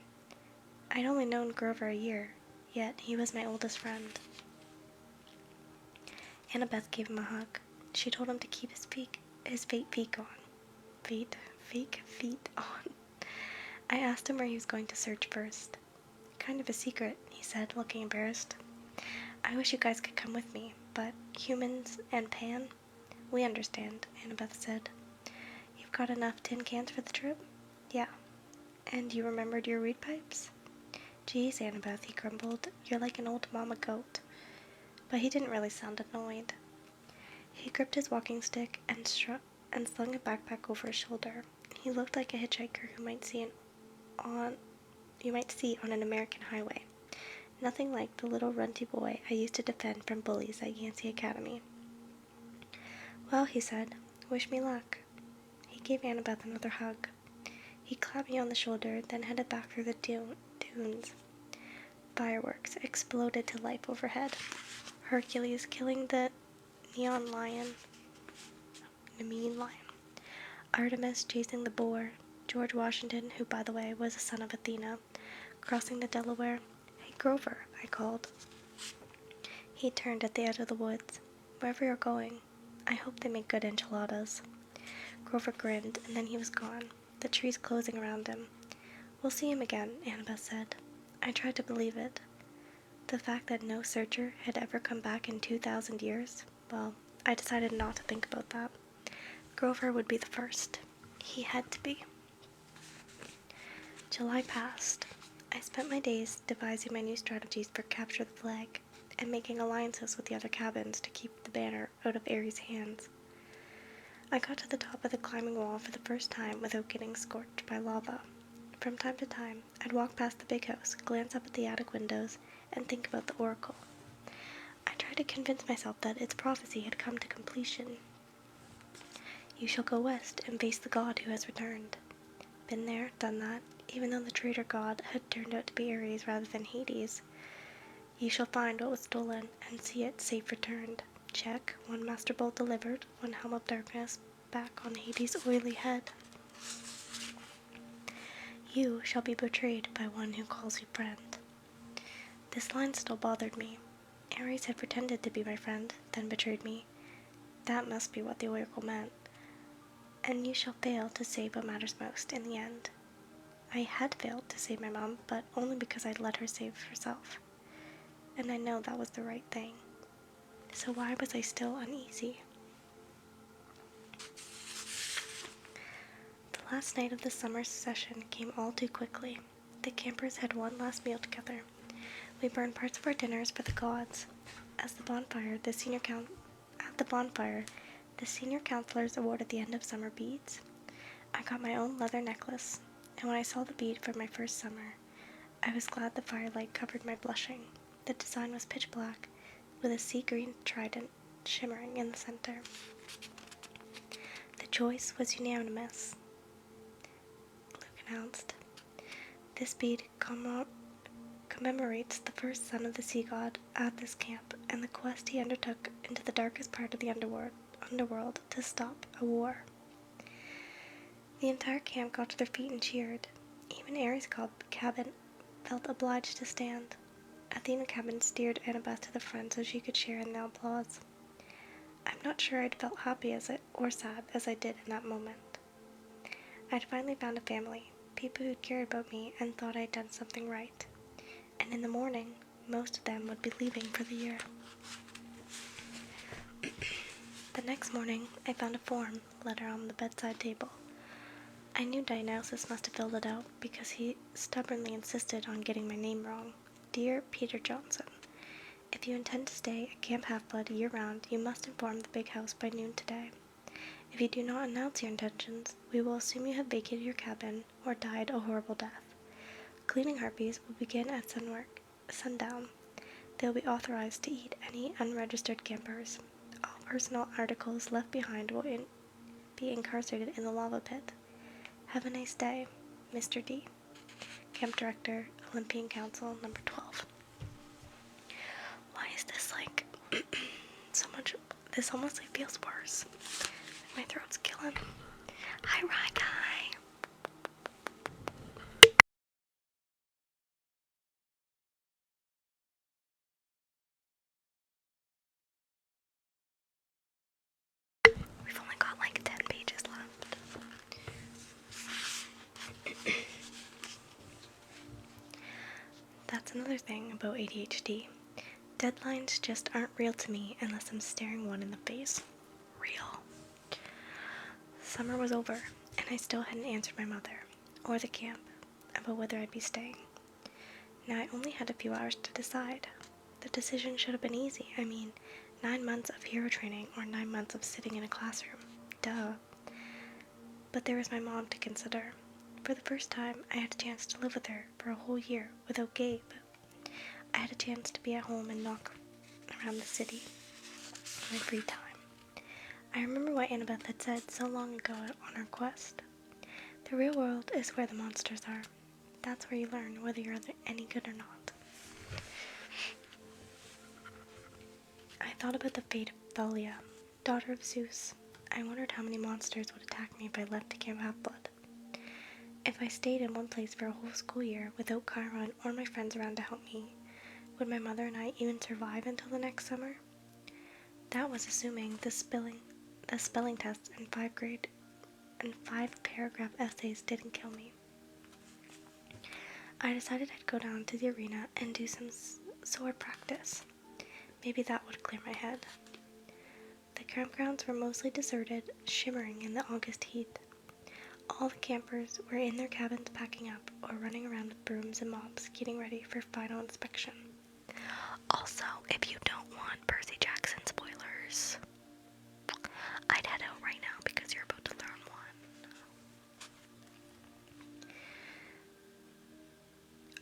I'd only known Grover a year, yet he was my oldest friend. Annabeth gave him a hug. She told him to keep his fake feet on. Feet on. I asked him where he was going to search first. Kind of a secret, he said, looking embarrassed. I wish you guys could come with me, but humans and Pan, We understand, Annabeth said. You've got enough tin cans for the trip? Yeah. And you remembered your reed pipes? Geez, Annabeth, he grumbled, you're like an old mama goat. But he didn't really sound annoyed. He gripped his walking stick and slung a backpack over his shoulder. He looked like a hitchhiker you might see on an American highway. Nothing like the little runty boy I used to defend from bullies at Yancey Academy. Well, he said, wish me luck. He gave Annabeth another hug. He clapped me on the shoulder, then headed back through the dunes. Fireworks exploded to life overhead. Hercules killing the mean lion. Artemis chasing the boar. George Washington, who, by the way, was a son of Athena, crossing the Delaware. Hey, Grover, I called. He turned at the edge of the woods. Wherever you're going, I hope they make good enchiladas. Grover grinned, and then he was gone, the trees closing around him. We'll see him again, Annabeth said. I tried to believe it. The fact that no searcher had ever come back in 2,000 years, well, I decided not to think about that. Grover would be the first. He had to be. July passed. I spent my days devising my new strategies for capture the flag, and making alliances with the other cabins to keep the banner out of Ares' hands. I got to the top of the climbing wall for the first time without getting scorched by lava. From time to time, I'd walk past the big house, glance up at the attic windows, and think about the oracle. I tried to convince myself that its prophecy had come to completion. You shall go west and face the god who has returned. Been there, done that, even though the traitor god had turned out to be Ares rather than Hades. You shall find what was stolen and see it safe returned. Check, one master bolt delivered, one helm of darkness back on Hades' oily head. You shall be betrayed by one who calls you friend. This line still bothered me. Ares had pretended to be my friend, then betrayed me. That must be what the oracle meant. And you shall fail to save what matters most in the end. I had failed to save my mom, but only because I'd let her save herself. And I know that was the right thing. So why was I still uneasy? The last night of the summer session came all too quickly. The campers had one last meal together. We burned parts of our dinners for the gods. At the bonfire, the senior counselors awarded the end of summer beads. I got my own leather necklace, and when I saw the bead for my first summer, I was glad the firelight covered my blushing. The design was pitch black, with a sea green trident shimmering in the center. The choice was unanimous, Luke announced. This bead commemorates the first son of the sea god at this camp and the quest he undertook into the darkest part of the underworld to stop a war. The entire camp got to their feet and cheered. Even Ares' cabin felt obliged to stand. Athena cabin steered Annabeth to the front so she could share in the applause. I'm not sure I'd felt happy or sad as I did in that moment. I'd finally found a family, people who'd cared about me and thought I'd done something right. And in the morning, most of them would be leaving for the year. The next morning, I found a form letter on the bedside table. I knew Dionysus must have filled it out because he stubbornly insisted on getting my name wrong. Dear Peter Johnson, if you intend to stay at Camp Half-Blood year-round, you must inform the big house by noon today. If you do not announce your intentions, we will assume you have vacated your cabin or died a horrible death. Cleaning harpies will begin at sundown. They will be authorized to eat any unregistered campers. All personal articles left behind will be incarcerated in the lava pit. Have a nice day, Mr. D. Camp Director, Olympian Council, number 12. Why is this like so much? This almost like feels worse. My throat's killing. Hi, Rye Guy. We've only got like 10 pages left. That's another thing about ADHD. Deadlines just aren't real to me unless I'm staring one in the face. real. Summer was over, and I still hadn't answered my mother, or the camp, about whether I'd be staying. Now I only had a few hours to decide. The decision should have been easy. 9 months of hero training or 9 months of sitting in a classroom. Duh. But there was my mom to consider. For the first time, I had a chance to live with her for a whole year without Gabe. I had a chance to be at home and knock around the city in my free time. I remember what Annabeth had said so long ago on our quest. The real world is where the monsters are. That's where you learn whether you're any good or not. I thought about the fate of Thalia, daughter of Zeus. I wondered how many monsters would attack me if I left to Camp Half-Blood. If I stayed in one place for a whole school year without Chiron or my friends around to help me, would my mother and I even survive until the next summer? That was assuming the spelling tests and 5-paragraph essays didn't kill me. I decided I'd go down to the arena and do some sword practice. Maybe that would clear my head. The campgrounds were mostly deserted, shimmering in the August heat. All the campers were in their cabins packing up or running around with brooms and mops getting ready for final inspection. Also, if you don't want Percy Jackson spoilers, I'd head out right now because you're about to learn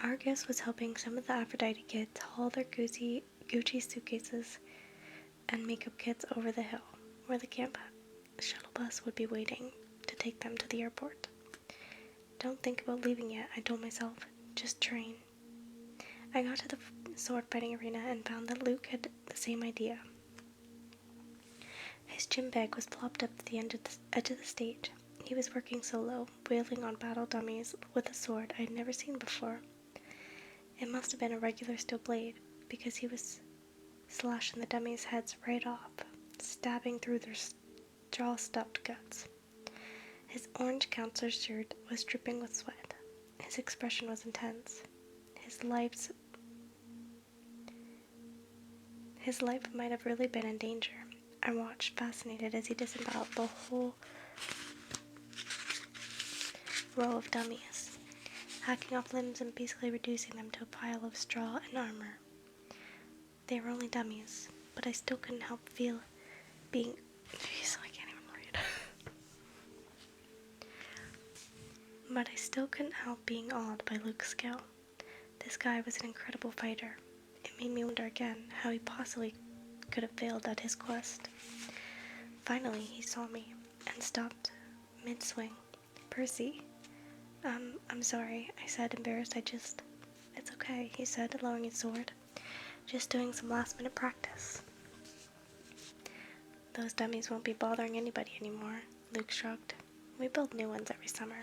one. Argus was helping some of the Aphrodite kids haul their Gucci suitcases and makeup kits over the hill, where the camp shuttle bus would be waiting to take them to the airport. Don't think about leaving yet, I told myself. Just train. I got to the sword fighting arena and found that Luke had the same idea. His gym bag was plopped up at the edge of the stage. He was working solo, wielding on battle dummies with a sword I'd never seen before. It must have been a regular steel blade, because he was slashing the dummies' heads right off, stabbing through their straw-stuffed guts. His orange counselor's shirt was dripping with sweat. His expression was intense. His life might have really been in danger. I watched, fascinated, as he disemboweled the whole row of dummies, hacking off limbs and basically reducing them to a pile of straw and armor. They were only dummies, but I still couldn't help being... Jeez, I can't even read. But I still couldn't help being awed by Luke's skill. This guy was an incredible fighter. It made me wonder again how he possibly could have failed at his quest. Finally, he saw me and stopped mid-swing. Percy. I'm sorry, I said, embarrassed. It's okay, he said, lowering his sword. Just doing some last-minute practice. Those dummies won't be bothering anybody anymore, Luke shrugged. We build new ones every summer.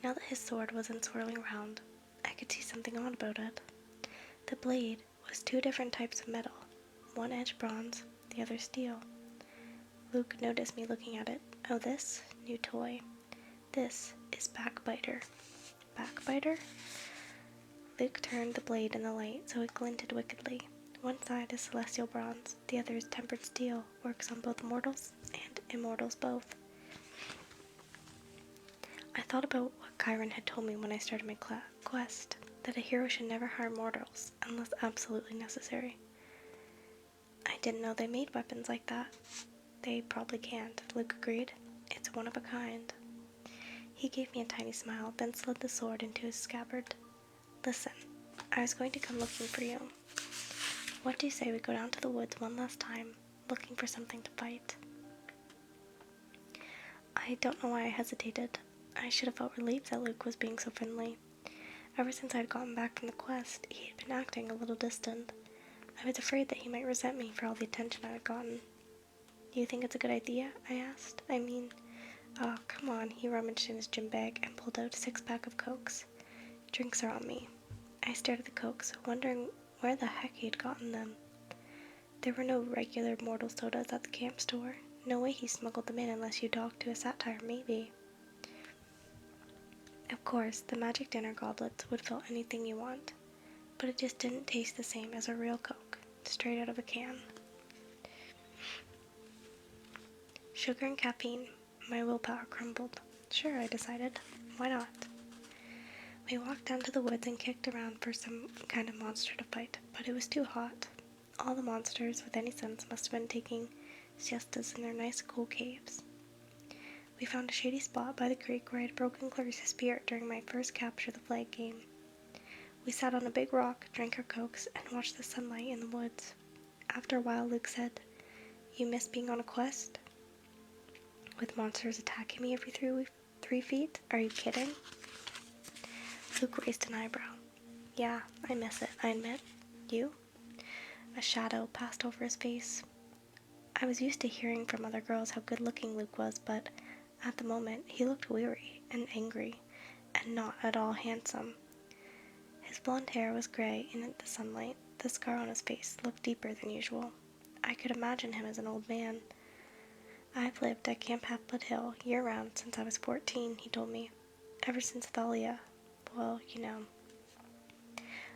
Now that his sword wasn't swirling around, I could see something odd about it. The blade was 2 different types of metal, one edge bronze, the other steel. Luke noticed me looking at it. Oh, this? New toy. This is Backbiter. Backbiter? Luke turned the blade in the light so it glinted wickedly. One side is celestial bronze, the other is tempered steel, works on both mortals and immortals both. I thought about what Chiron had told me when I started my quest, that a hero should never harm mortals unless absolutely necessary. I didn't know they made weapons like that. They probably can't, Luke agreed. It's one of a kind. He gave me a tiny smile, then slid the sword into his scabbard. Listen, I was going to come looking for you. What do you say we go down to the woods one last time, looking for something to fight? I don't know why I hesitated. I should have felt relieved that Luke was being so friendly. Ever since I had gotten back from the quest, he had been acting a little distant. I was afraid that he might resent me for all the attention I had gotten. Do you think it's a good idea? I asked. Oh, come on, he rummaged in his gym bag and pulled out a 6-pack of Cokes. Drinks are on me. I stared at the Cokes, wondering where the heck he had gotten them. There were no regular mortal sodas at the camp store. No way he smuggled them in unless you talked to a satyr, maybe. Of course, the magic dinner goblets would fill anything you want, but it just didn't taste the same as a real Coke, straight out of a can. Sugar and caffeine. My willpower crumbled. Sure, I decided. Why not? We walked down to the woods and kicked around for some kind of monster to fight, but it was too hot. All the monsters with any sense must have been taking siestas in their nice cool caves. We found a shady spot by the creek where I had broken Clarice's spirit during my first capture the flag game. We sat on a big rock, drank our cokes, and watched the sunlight in the woods. After a while, Luke said, "You miss being on a quest? With monsters attacking me every 3 feet? Are you kidding?" Luke raised an eyebrow. "Yeah, I miss it, I admit. You?" A shadow passed over his face. I was used to hearing from other girls how good-looking Luke was, but at the moment he looked weary and angry, and not at all handsome. His blonde hair was grey in the sunlight. The scar on his face looked deeper than usual. I could imagine him as an old man. "I've lived at Camp Half-Blood Hill year-round since I was 14, he told me. Ever since Thalia. Well, you know.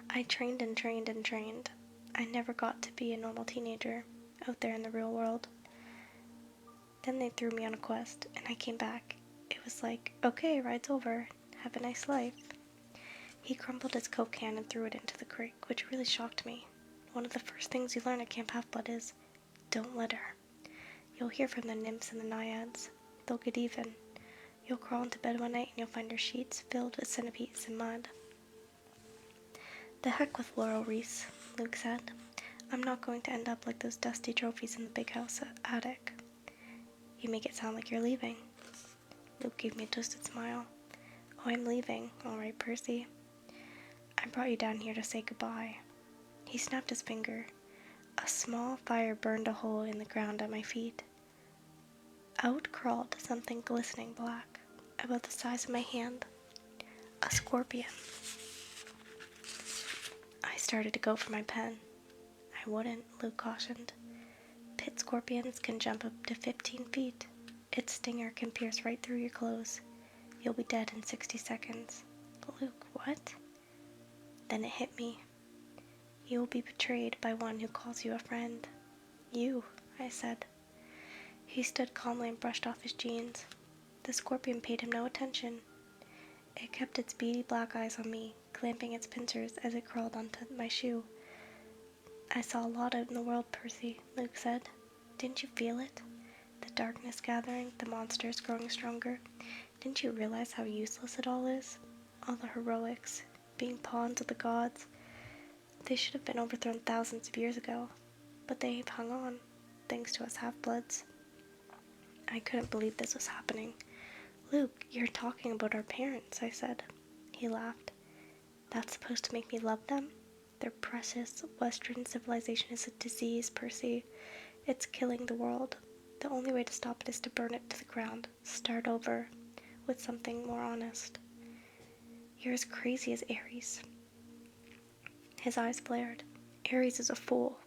I trained and trained and trained. I never got to be a normal teenager out there in the real world. Then they threw me on a quest, and I came back. It was like, okay, ride's over. Have a nice life." He crumpled his Coke can and threw it into the creek, which really shocked me. One of the first things you learn at Camp Half-Blood is, don't litter. You'll hear from the nymphs and the naiads. They'll get even. You'll crawl into bed one night and you'll find your sheets filled with centipedes and mud. "The heck with Laurel Reese," Luke said. "I'm not going to end up like those dusty trophies in the big house attic." "You make it sound like you're leaving." Luke gave me a twisted smile. "Oh, I'm leaving. All right, Percy. I brought you down here to say goodbye." He snapped his finger. A small fire burned a hole in the ground at my feet. Out crawled something glistening black, about the size of my hand. A scorpion. I started to go for my pen. "I wouldn't," Luke cautioned. "Pit scorpions can jump up to 15 feet. Its stinger can pierce right through your clothes. You'll be dead in 60 seconds. "Luke, what?" Then it hit me. "You will be betrayed by one who calls you a friend." "You," I said. He stood calmly and brushed off his jeans. The scorpion paid him no attention. It kept its beady black eyes on me, clamping its pincers as it crawled onto my shoe. "I saw a lot out in the world, Percy," Luke said. "Didn't you feel it? The darkness gathering, the monsters growing stronger. Didn't you realize how useless it all is? All the heroics, being pawns of the gods. They should have been overthrown thousands of years ago, but they've hung on, thanks to us half-bloods." I couldn't believe this was happening. "Luke, you're talking about our parents," I said. He laughed. "That's supposed to make me love them? Their precious Western civilization is a disease, Percy. It's killing the world. The only way to stop it is to burn it to the ground, start over, with something more honest. You're as crazy as Ares." His eyes flared. "Ares is a fool.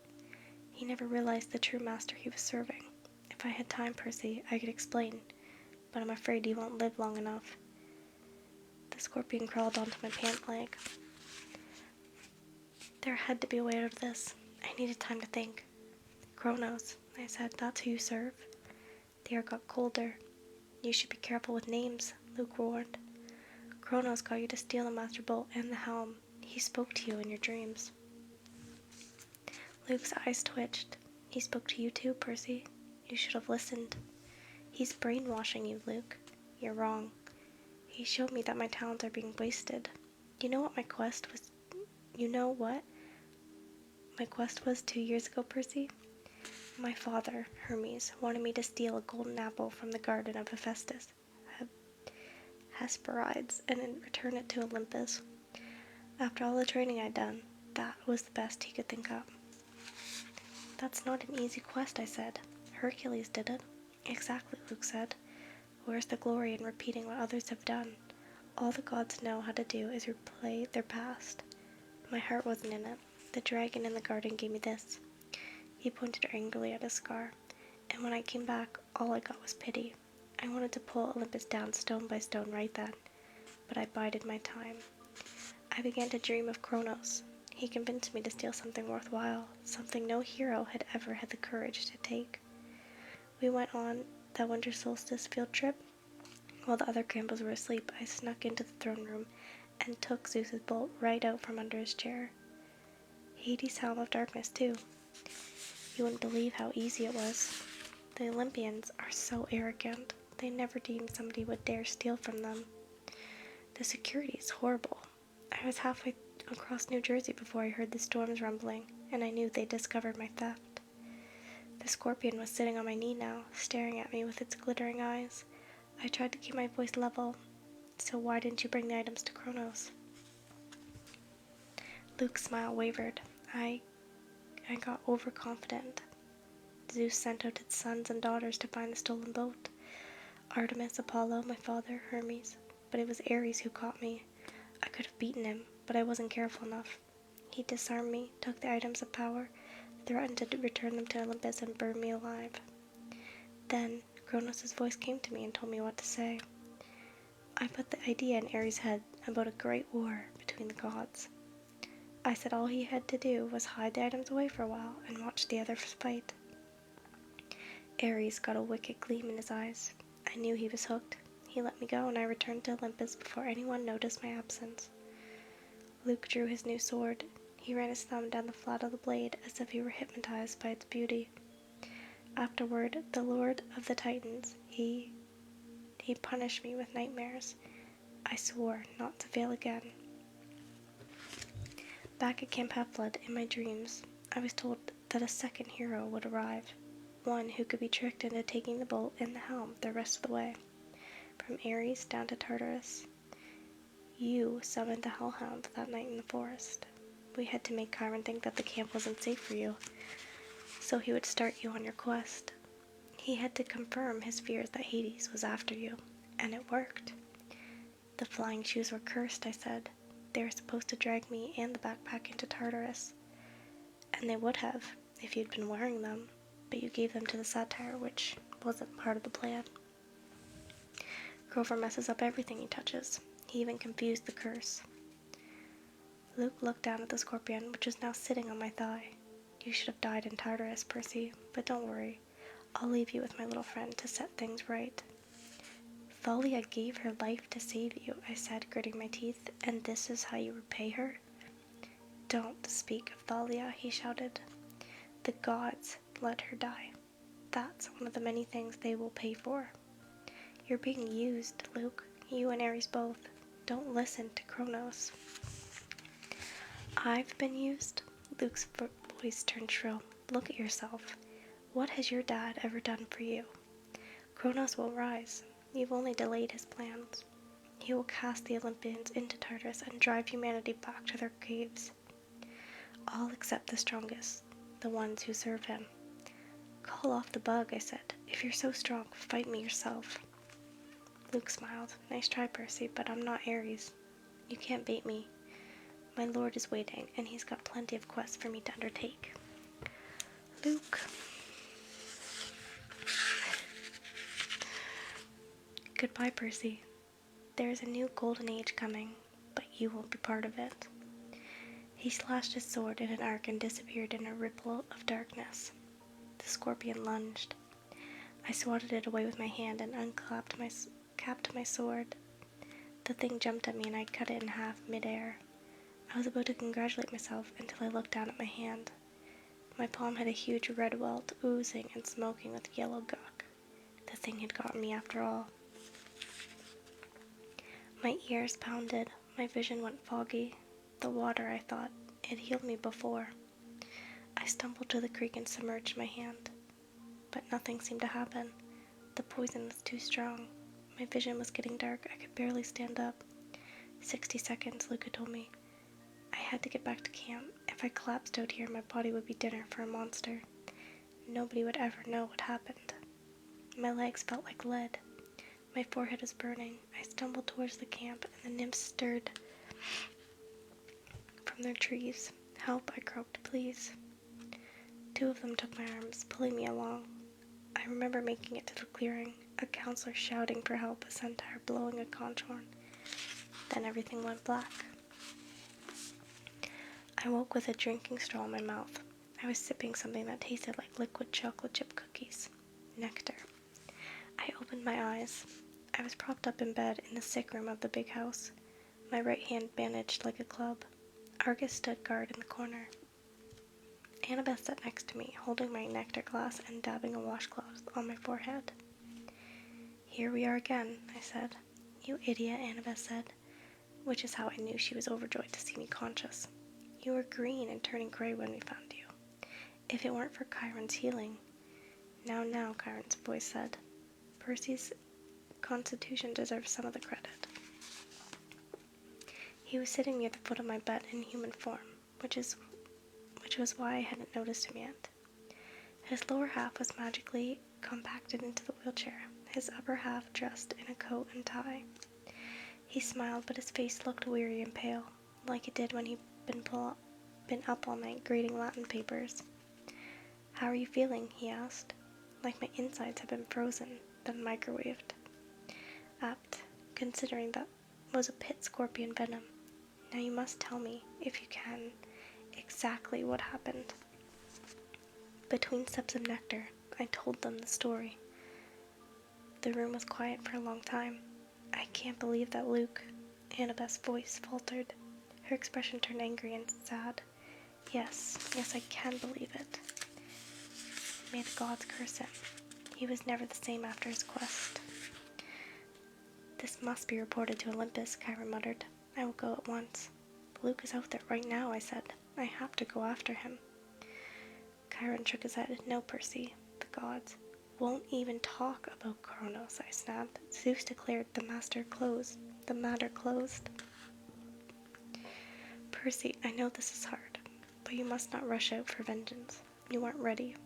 He never realized the true master he was serving. If I had time, Percy, I could explain, but I'm afraid you won't live long enough." The scorpion crawled onto my pant leg. There had to be a way out of this. I needed time to think. "Kronos," I said, "that's who you serve?" The air got colder. "You should be careful with names," Luke warned. "Kronos got you to steal the Master Bolt and the helm. He spoke to you in your dreams." Luke's eyes twitched. "He spoke to you too, Percy. You should have listened." "He's brainwashing you, Luke." "You're wrong. He showed me that my talents are being wasted. You know what my quest was 2 years ago, Percy? My father, Hermes, wanted me to steal a golden apple from the garden of Hesperides and then return it to Olympus. After all the training I'd done, that was the best he could think up." "That's not an easy quest," I said. "Hercules did it." "Exactly," Luke said. "Where's the glory in repeating what others have done? All the gods know how to do is replay their past. My heart wasn't in it. The dragon in the garden gave me this." He pointed angrily at his scar. "And when I came back, all I got was pity. I wanted to pull Olympus down stone by stone right then, but I bided my time. I began to dream of Kronos. He convinced me to steal something worthwhile, something no hero had ever had the courage to take. We went on that winter solstice field trip. While the other grandpas were asleep, I snuck into the throne room and took Zeus's bolt right out from under his chair. Hades' helm of darkness, too. You wouldn't believe how easy it was. The Olympians are so arrogant. They never deemed somebody would dare steal from them. The security is horrible. I was halfway across New Jersey before I heard the storms rumbling, and I knew they'd discovered my theft. The scorpion was sitting on my knee now, staring at me with its glittering eyes. I tried to keep my voice level. So why didn't you bring the items to Kronos? Luke's smile wavered. I got overconfident. Zeus sent out its sons and daughters to find the stolen boat. Artemis, Apollo, my father, Hermes. But it was Ares who caught me. I could have beaten him, but I wasn't careful enough. He disarmed me, took the items of power, threatened to return them to Olympus and burn me alive. Then Kronos' voice came to me and told me what to say. I put the idea in Ares' head about a great war between the gods. I said all he had to do was hide the items away for a while and watch the others fight. Ares got a wicked gleam in his eyes. I knew he was hooked. He let me go and I returned to Olympus before anyone noticed my absence. Luke drew his new sword. He ran his thumb down the flat of the blade as if he were hypnotized by its beauty. Afterward, the Lord of the Titans, he punished me with nightmares. I swore not to fail again. Back at Camp Half-Blood, in my dreams, I was told that a second hero would arrive, one who could be tricked into taking the bolt and the helm the rest of the way, from Ares down to Tartarus. You summoned the Hellhound that night in the forest. We had to make Chiron think that the camp wasn't safe for you, so he would start you on your quest. He had to confirm his fears that Hades was after you, and it worked. The flying shoes were cursed, I said. They were supposed to drag me and the backpack into Tartarus. And they would have, if you'd been wearing them, but you gave them to the satyr, which wasn't part of the plan. Grover messes up everything he touches. He even confused the curse. Luke looked down at the scorpion, which was now sitting on my thigh. You should have died in Tartarus, Percy, but don't worry. I'll leave you with my little friend to set things right. Thalia gave her life to save you, I said, gritting my teeth, and this is how you repay her? Don't speak of Thalia, he shouted. The gods let her die. That's one of the many things they will pay for. You're being used, Luke. You and Ares both. Don't listen to Kronos. I've been used? Luke's voice turned shrill. Look at yourself. What has your dad ever done for you? Kronos will rise. You've only delayed his plans. He will cast the Olympians into Tartarus and drive humanity back to their caves. All except the strongest, the ones who serve him. Call off the bug, I said. If you're so strong, fight me yourself. Luke smiled. Nice try, Percy, but I'm not Ares. You can't bait me. My lord is waiting, and he's got plenty of quests for me to undertake. Luke. Goodbye, Percy. There's a new golden age coming, but you won't be part of it. He slashed his sword in an arc and disappeared in a ripple of darkness. The scorpion lunged. I swatted it away with my hand and capped my sword. The thing jumped at me and I cut it in half mid-air. I was about to congratulate myself until I looked down at my hand. My palm had a huge red welt, oozing and smoking with yellow gunk. The thing had gotten me after all. My ears pounded, my vision went foggy. The water, I thought, had healed me before. I stumbled to the creek and submerged my hand. But nothing seemed to happen. The poison was too strong. My vision was getting dark. I could barely stand up. 60 seconds, Luca told me. I had to get back to camp. If I collapsed out here, my body would be dinner for a monster. Nobody would ever know what happened. My legs felt like lead. My forehead was burning. I stumbled towards the camp, and the nymphs stirred from their trees. Help, I croaked, please. 2 of them took my arms, pulling me along. I remember making it to the clearing, a counselor shouting for help, a centaur blowing a conch horn. Then everything went black. I woke with a drinking straw in my mouth. I was sipping something that tasted like liquid chocolate chip cookies. Nectar. I opened my eyes. I was propped up in bed in the sick room of the big house, my right hand bandaged like a club. Argus stood guard in the corner. Annabeth sat next to me, holding my nectar glass and dabbing a washcloth on my forehead. "Here we are again," I said. "You idiot," Annabeth said, which is how I knew she was overjoyed to see me conscious. "You were green and turning gray when we found you. If it weren't for Chiron's healing—" Now, Chiron's voice said. "Percy's constitution deserves some of the credit." He was sitting near the foot of my bed in human form, which was why I hadn't noticed him yet. His lower half was magically compacted into the wheelchair, his upper half dressed in a coat and tie. He smiled, but his face looked weary and pale, like it did when he'd been up all night grading Latin papers. "How are you feeling?" he asked. "Like my insides have been frozen, then microwaved." Apt, considering that was a pit scorpion venom. Now you must tell me, if you can, exactly what happened. Between sips of nectar, I told them the story. The room was quiet for a long time. "I can't believe that Luke—" Annabeth's voice faltered. Her expression turned angry and sad. Yes, I can believe it. May the gods curse him. He was never the same after his quest. "This must be reported to Olympus," Chiron muttered. "I will go at once." "Luke is out there right now," I said. "I have to go after him." Chiron shook his head. "No, Percy. The gods won't even talk about Kronos," I snapped. "Zeus declared the matter closed. "Percy, I know this is hard, but you must not rush out for vengeance. You aren't ready."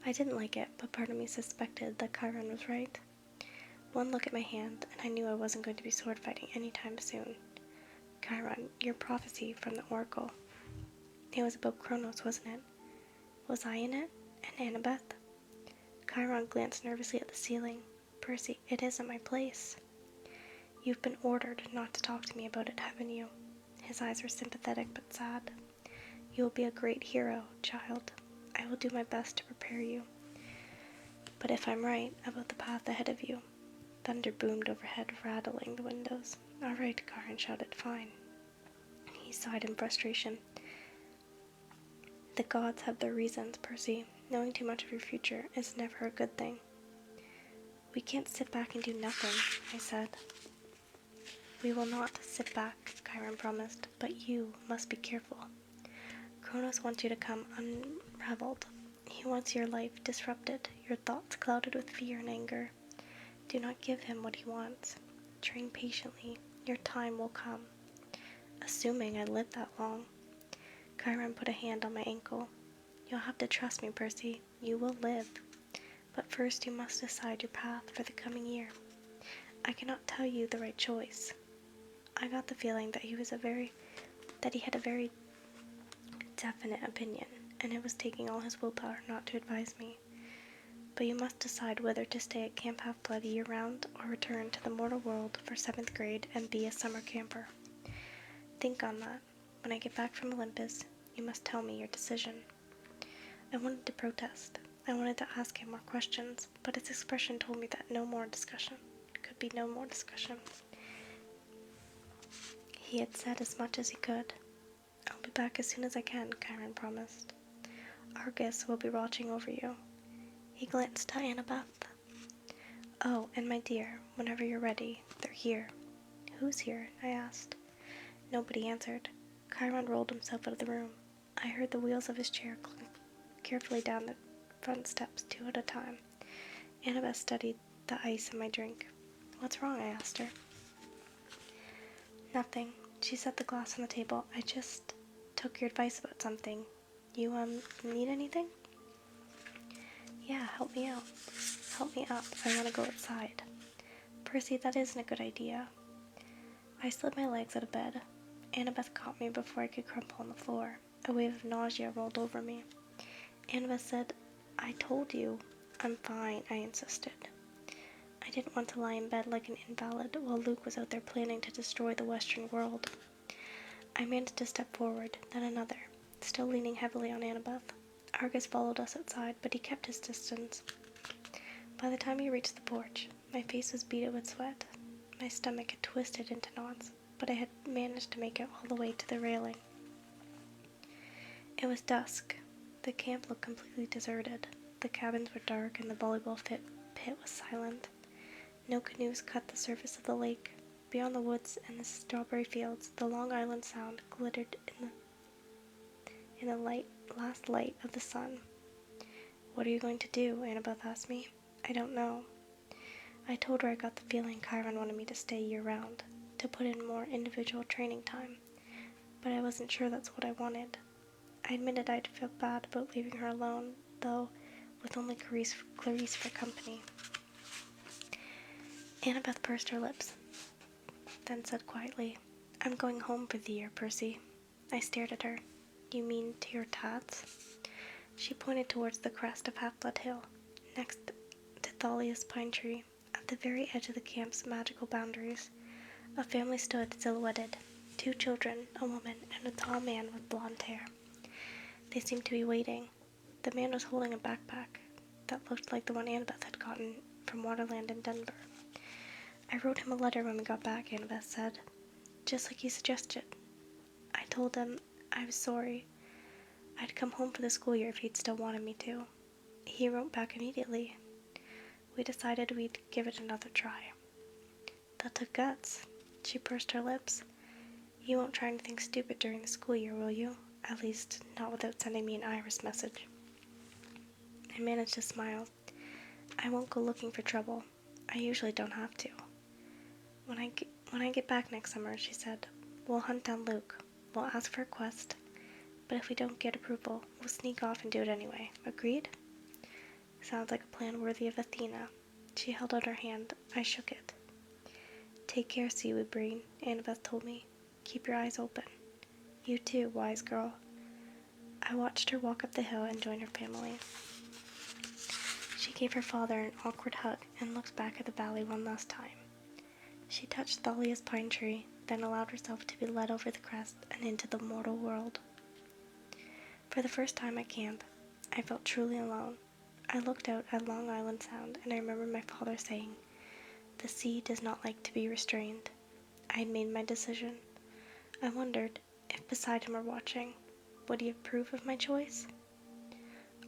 I didn't like it, but part of me suspected that Chiron was right. One look at my hand, and I knew I wasn't going to be sword fighting anytime soon. "Chiron, your prophecy from the oracle. It was about Kronos, wasn't it? Was I in it? And Annabeth?" Chiron glanced nervously at the ceiling. "Percy, it isn't my place." "You've been ordered not to talk to me about it, haven't you?" His eyes were sympathetic but sad. "You will be a great hero, child. I will do my best to prepare you. But if I'm right about the path ahead of you—" Thunder boomed overhead, rattling the windows. "All right," Chiron shouted. "Fine." He sighed in frustration. "The gods have their reasons, Percy. Knowing too much of your future is never a good thing." "We can't sit back and do nothing," I said. "We will not sit back," Chiron promised, "but you must be careful. Kronos wants you to come unraveled. He wants your life disrupted, your thoughts clouded with fear and anger. Do not give him what he wants. Train patiently. Your time will come. Assuming I live that long." Chiron put a hand on my ankle. "You'll have to trust me, Percy. You will live. But first you must decide your path for the coming year. I cannot tell you the right choice." I got the feeling that he had a very definite opinion, and it was taking all his willpower not to advise me. "But you must decide whether to stay at Camp Half-Blood year-round or return to the mortal world for 7th grade and be a summer camper. Think on that. When I get back from Olympus, you must tell me your decision." I wanted to protest. I wanted to ask him more questions, but his expression told me that no more discussion. Could be no more discussion. He had said as much as he could. "I'll be back as soon as I can," Chiron promised. "Argus will be watching over you." He glanced at Annabeth. "Oh, and my dear, whenever you're ready, they're here." "Who's here?" I asked. Nobody answered. Chiron rolled himself out of the room. I heard the wheels of his chair clink carefully down the front steps 2 at a time. Annabeth studied the ice in my drink. "What's wrong?" I asked her. "Nothing." She set the glass on the table. "I just took your advice about something. You, need anything?" "Yeah, help me out." "Help me up. I want to go outside." "Percy, that isn't a good idea." I slid my legs out of bed. Annabeth caught me before I could crumple on the floor. A wave of nausea rolled over me. Annabeth said, "I told you." "I'm fine," I insisted. I didn't want to lie in bed like an invalid while Luke was out there planning to destroy the Western world. I managed a step forward, then another, still leaning heavily on Annabeth. Argus followed us outside, but he kept his distance. By the time we reached the porch, my face was beaded with sweat. My stomach had twisted into knots, but I had managed to make it all the way to the railing. It was dusk. The camp looked completely deserted. The cabins were dark and the volleyball pit was silent. No canoes cut the surface of the lake. Beyond the woods and the strawberry fields, the Long Island Sound glittered in the last light of the sun. "What are you going to do?" Annabeth asked me. "I don't know." I told her I got the feeling Chiron wanted me to stay year-round, to put in more individual training time, but I wasn't sure that's what I wanted. I admitted I'd feel bad about leaving her alone, though, with only Clarice for company. Annabeth pursed her lips, then said quietly, "I'm going home for the year, Percy." I stared at her. "You mean to your tats?" She pointed towards the crest of Half-Blood Hill, next to Thalia's pine tree. At the very edge of the camp's magical boundaries, a family stood silhouetted. 2 children, a woman, and a tall man with blonde hair. They seemed to be waiting. The man was holding a backpack that looked like the one Annabeth had gotten from Waterland in Denver. "I wrote him a letter when we got back," Annabeth said. "Just like you suggested. I told him I was sorry. I'd come home for the school year if he'd still wanted me to. He wrote back immediately. We decided we'd give it another try." "That took guts." She pursed her lips. "You won't try anything stupid during the school year, will you? At least, not without sending me an iris message." I managed to smile. "I won't go looking for trouble. I usually don't have to. When I get back next summer," she said, "we'll hunt down Luke. We'll ask for a quest. But if we don't get approval, we'll sneak off and do it anyway. Agreed?" Sounds like a plan worthy of Athena. She held out her hand. I shook it. "Take care, seaweed brain," Annabeth told me. "Keep your eyes open. You too, wise girl." I watched her walk up the hill and join her family. She gave her father an awkward hug and looked back at the valley one last time. She touched Thalia's pine tree, then allowed herself to be led over the crest and into the mortal world. For the first time at camp, I felt truly alone. I looked out at Long Island Sound, and I remember my father saying, "The sea does not like to be restrained." I had made my decision. I wondered, if beside him were watching, would he approve of my choice?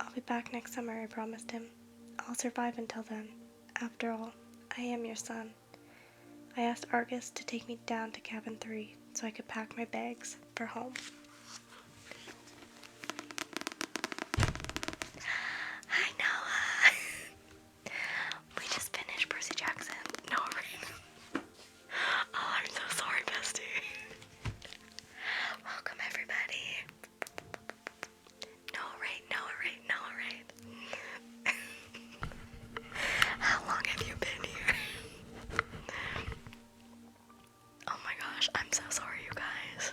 "I'll be back next summer," I promised him. "I'll survive until then. After all, I am your son." I asked Argus to take me down to Cabin 3 so I could pack my bags for home. Hi, Noah. We just finished Percy Jackson. No, right? Oh, I'm so sorry, bestie. Welcome, everybody. No, right. How long have you been here? Oh my gosh, I'm so sorry, you guys.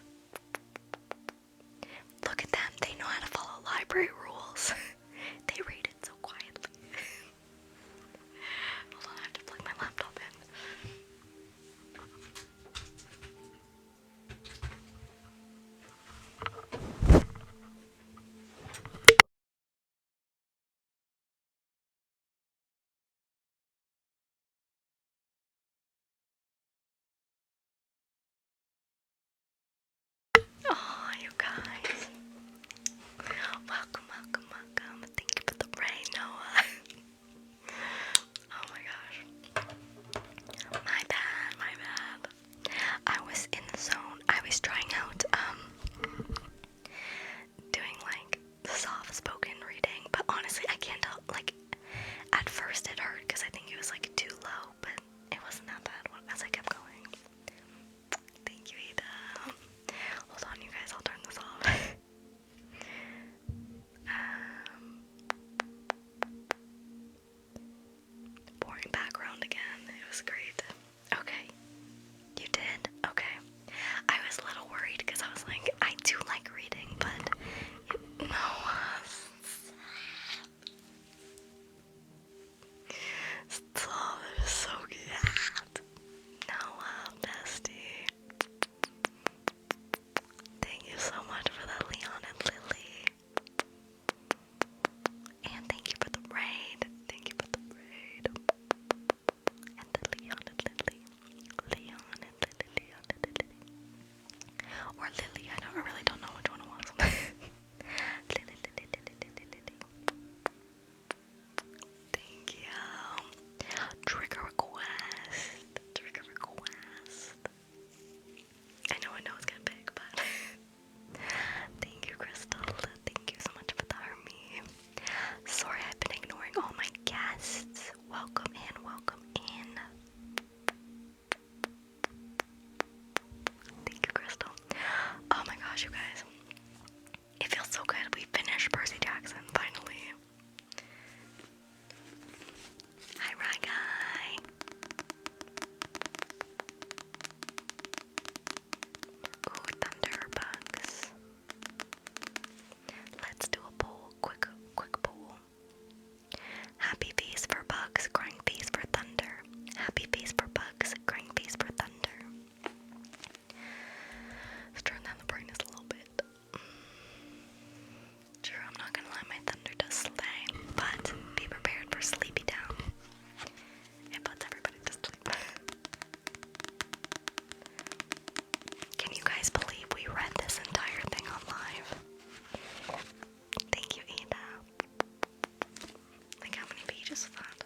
pages of that.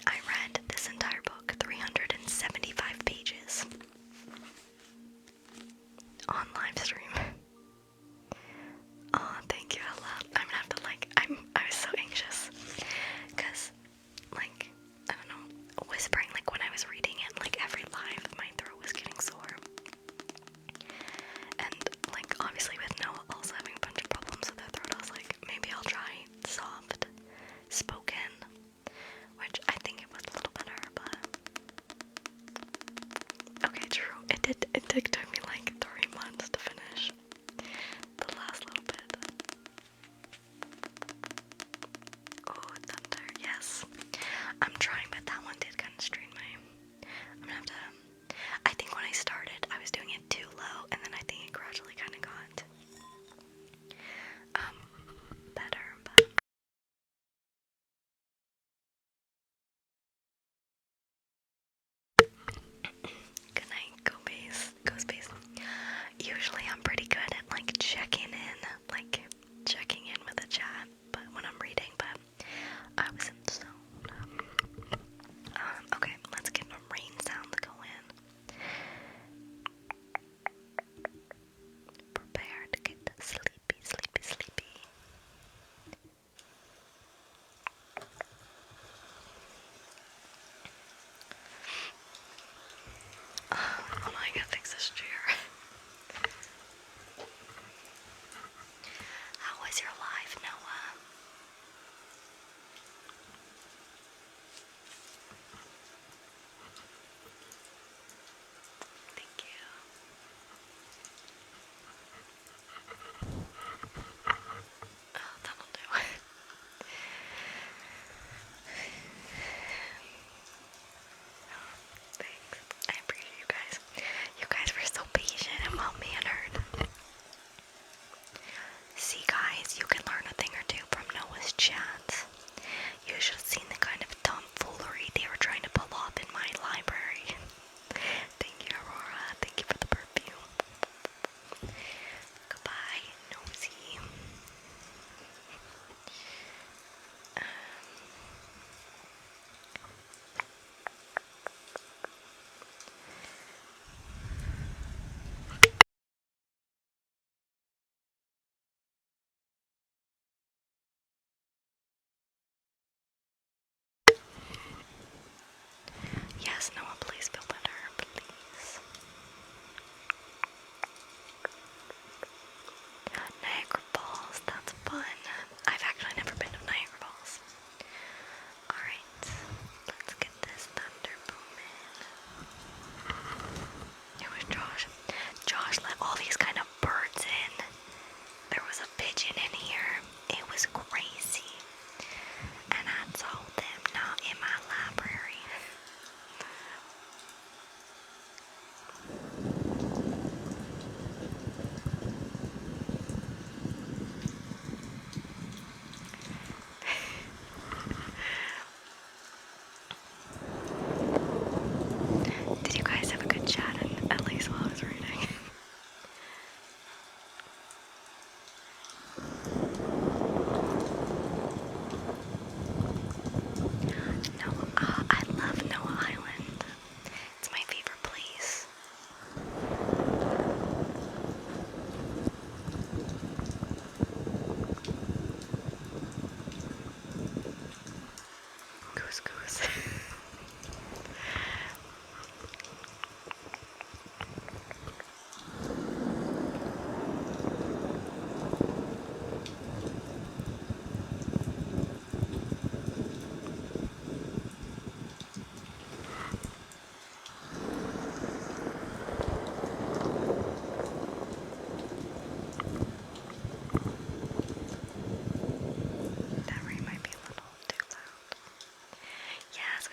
I read this entire book, 375 pages, on live stream. Oh, thank you, Ella. I'm gonna have to, like, I was so anxious, cause, like, I don't know, whispering, like, when I was reading it, like, every live, my throat was getting sore. And, like, obviously with Noah also having a bunch of problems with her throat, I was like, maybe I'll try soft spoken, which I think it was a little better, but okay, true. It took me like 3 months to finish the last little bit. Oh, thunder, yes. I'm trying, but that one did kind of strain my. I'm gonna have to. I think when I started, I was doing it too low, and then I think it gradually kind of got better, but. Good night, Ghost Base. Usually I'm pretty good at like checking in with the chat, but when I'm reading, but I was in the zone. Okay, let's get a rain sound to go in. Prepare to get sleepy, sleepy, sleepy. Oh no, I gotta fix this chair. How was your life, Noah? Thank you. Oh, that'll do. Thanks. I appreciate you guys. You guys were so patient and well-mannered. See, guys, you can learn a thing or two from Noah's chats. You should have seen the kind of tomfoolery they were trying to pull off in my library. Thank you, Aurora. Thank you for the perfume. Goodbye, Nosy. Yes, Noah, please feel better, please. Niagara Falls, that's fun. I've actually never been to Niagara Falls. Alright, let's get this thunder booming. It was Josh. Josh let all these kind of birds in. There was a pigeon in here. It was crazy. And I told them not in my library. Did you guys have a good chat, at least while I was reading? Noah, I love Noah Island. It's my favorite place. Goose goose. That rain might be a little too loud. Yes,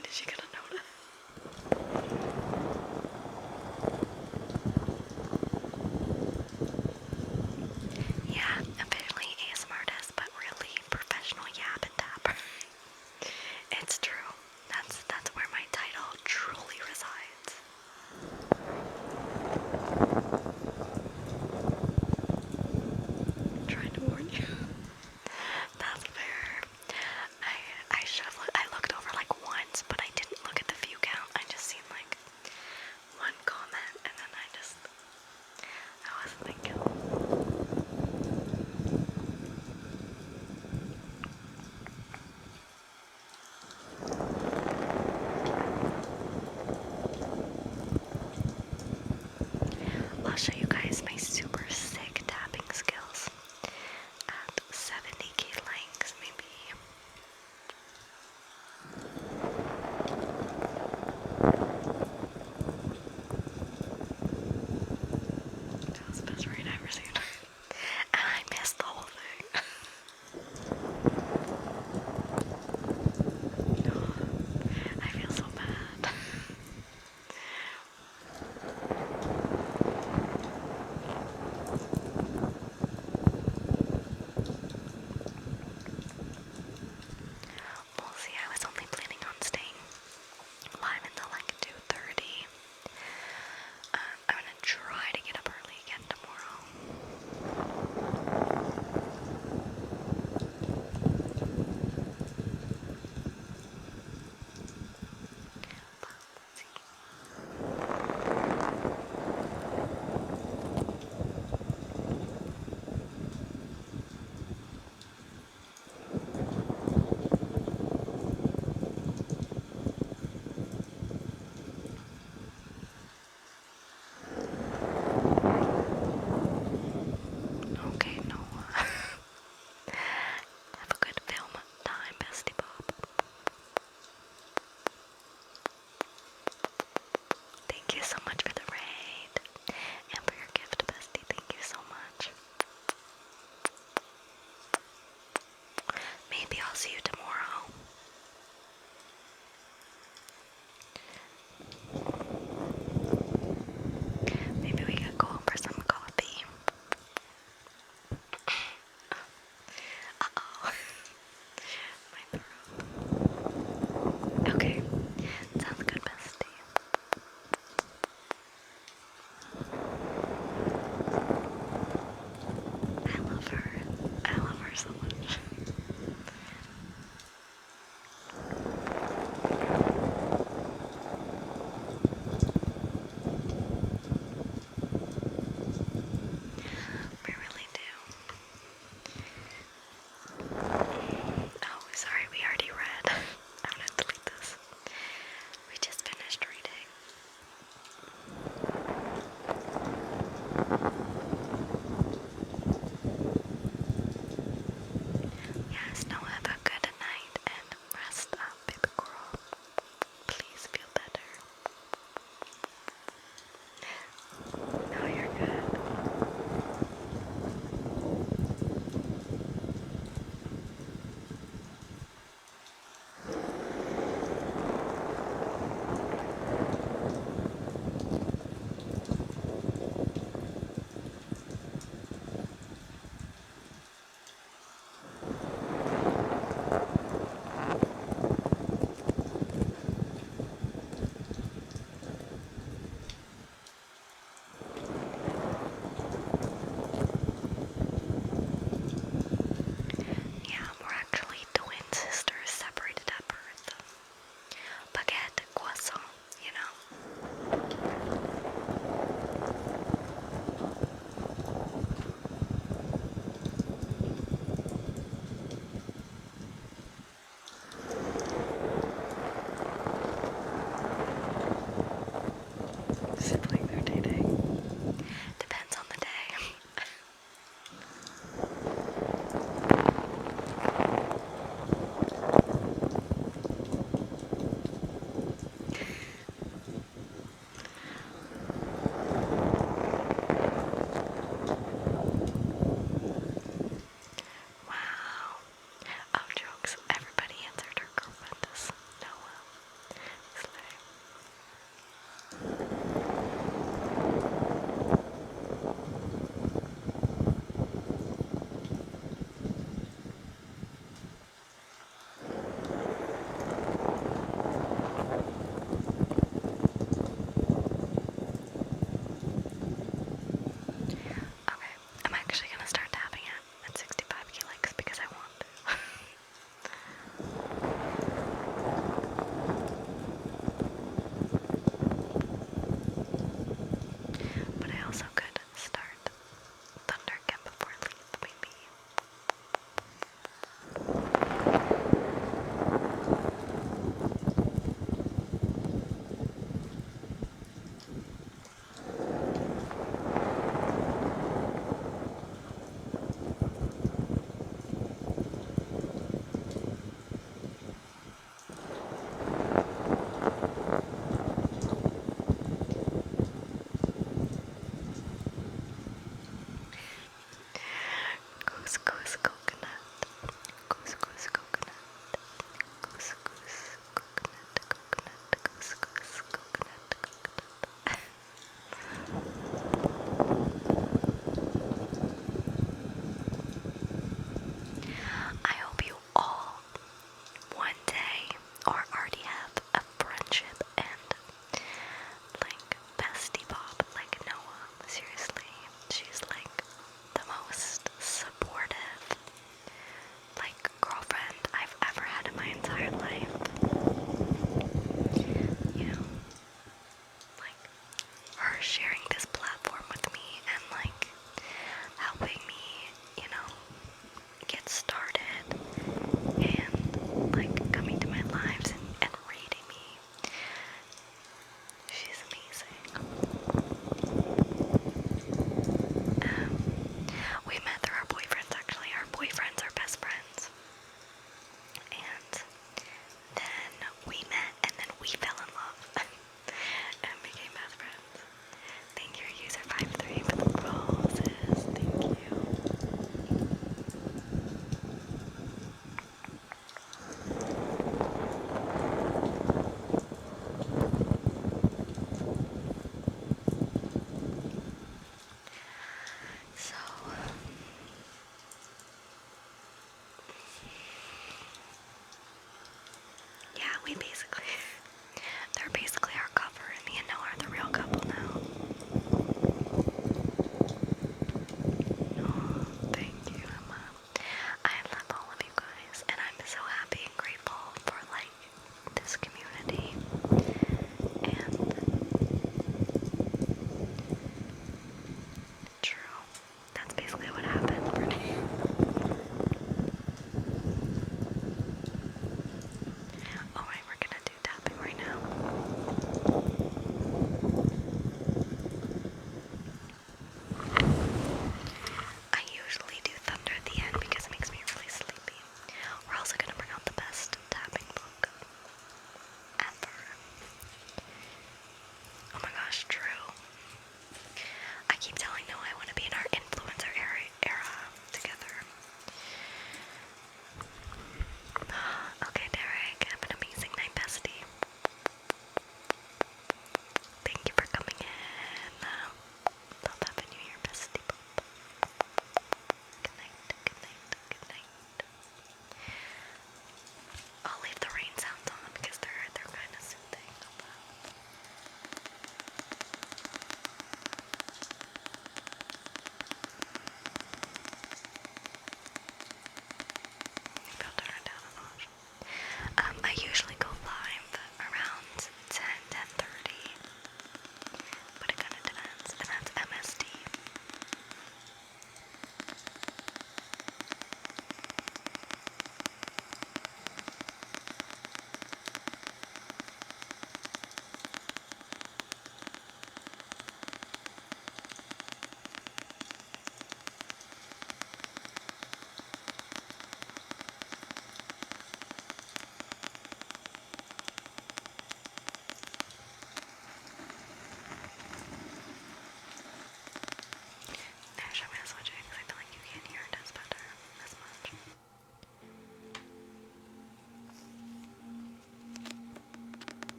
When is she gonna notice? Yeah, officially ASMR artist, but really professional yap and tapper. It's true. That's where my title truly resides. Trying to warn you. That's fair. I should have I looked over like once, but I didn't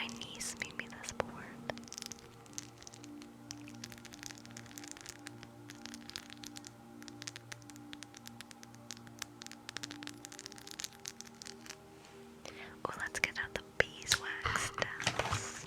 My niece made me this board. Oh, let's get out the beeswax steps.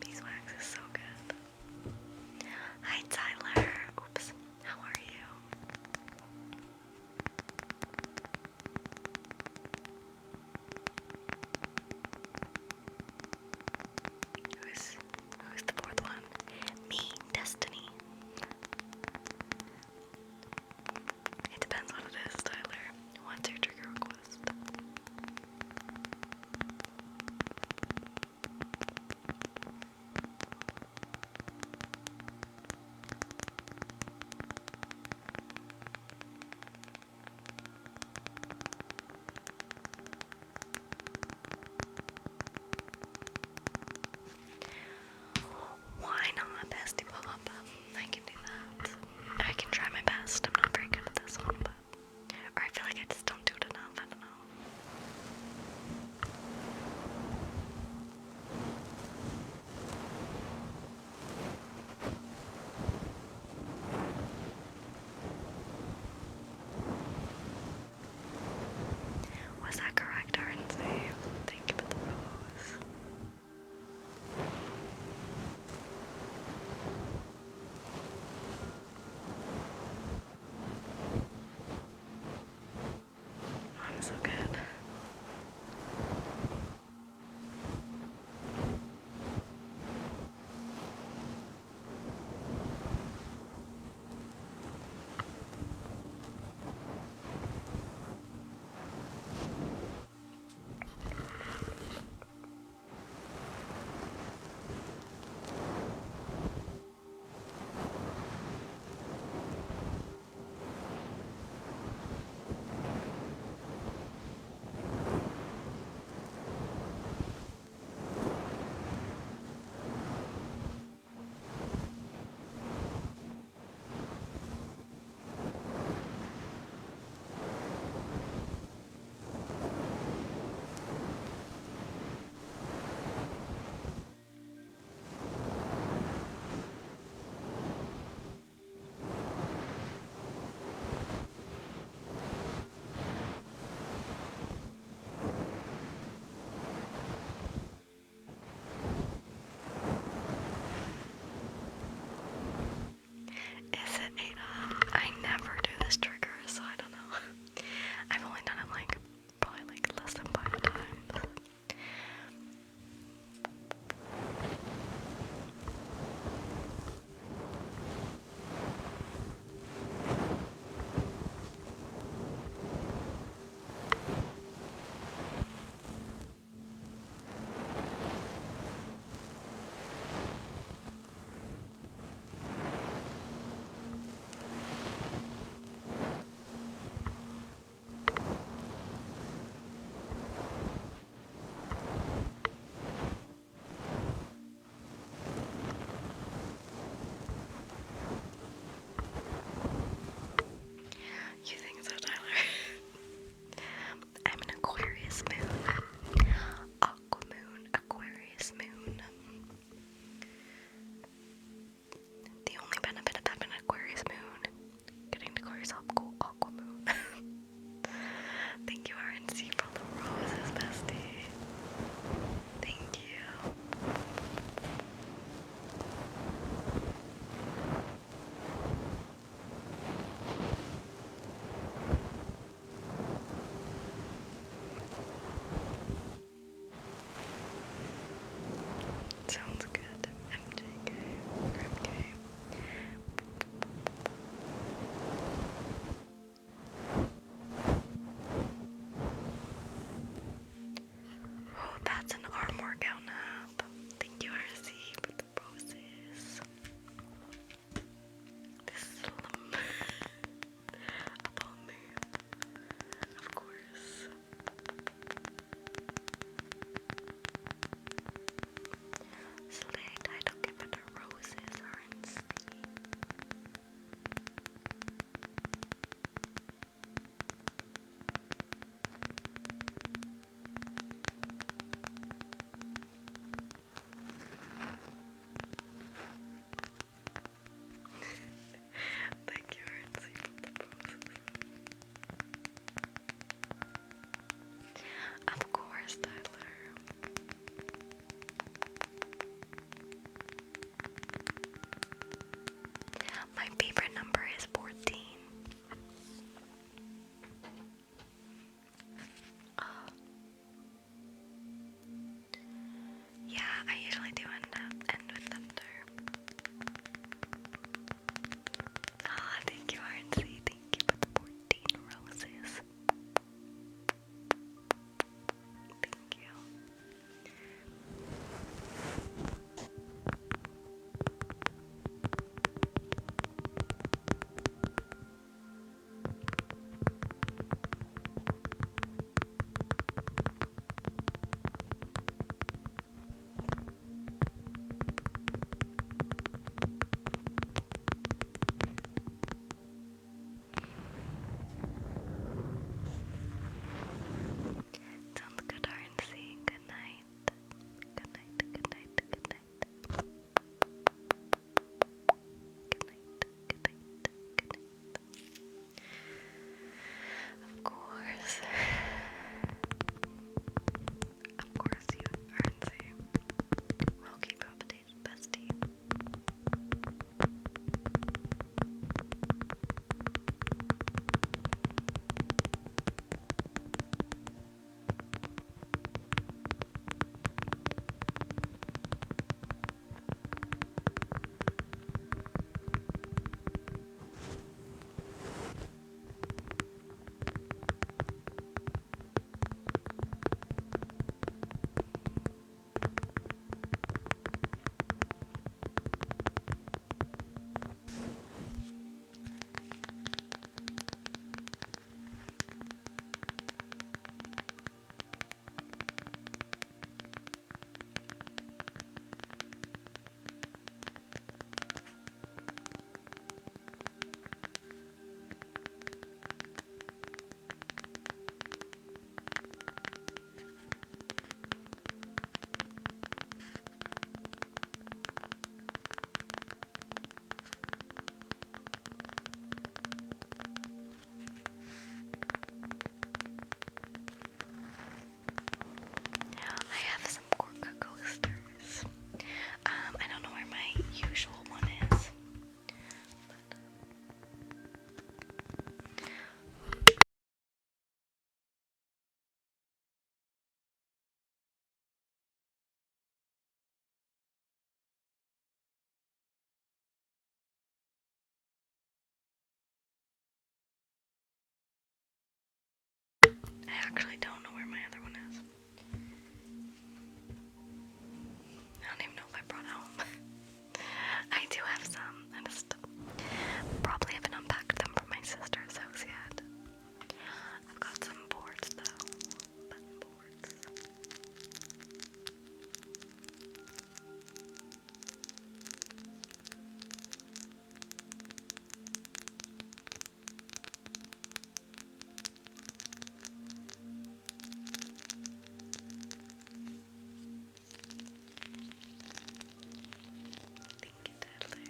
Beeswax is so good. Hi Tyler. Oops. How are you? Who's the fourth one? Me, Destiny. It depends what it is, Tyler. What's your trigger request? Why not, Bestie Pop? I can do that. I can try my best. I'm not very good at this one, but... Or I feel like I just don't do it enough. I don't know. Was that correct, RNC? Thank you for the rose. I'm so good. Is it 8 up? I never do this trigger, so I don't know. I've only done it like, probably like less than 5 times. You think so, Tyler? I'm an Aquarius moon. Aqua moon, Aquarius moon. The only benefit of having an Aquarius moon, getting to call yourself cool Aqua moon. Thank you, RNC, for the roses, bestie. Thank you. Sounds good. MJK. MK. I actually don't know where my other one is. I don't even know if I brought it home. I do have some. I just probably haven't unpacked them for my sister's house yet. I've got some boards though. Button boards. Thank you, Dudley.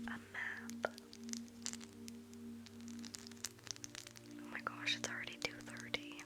A map. Oh my gosh, it's already 2:30.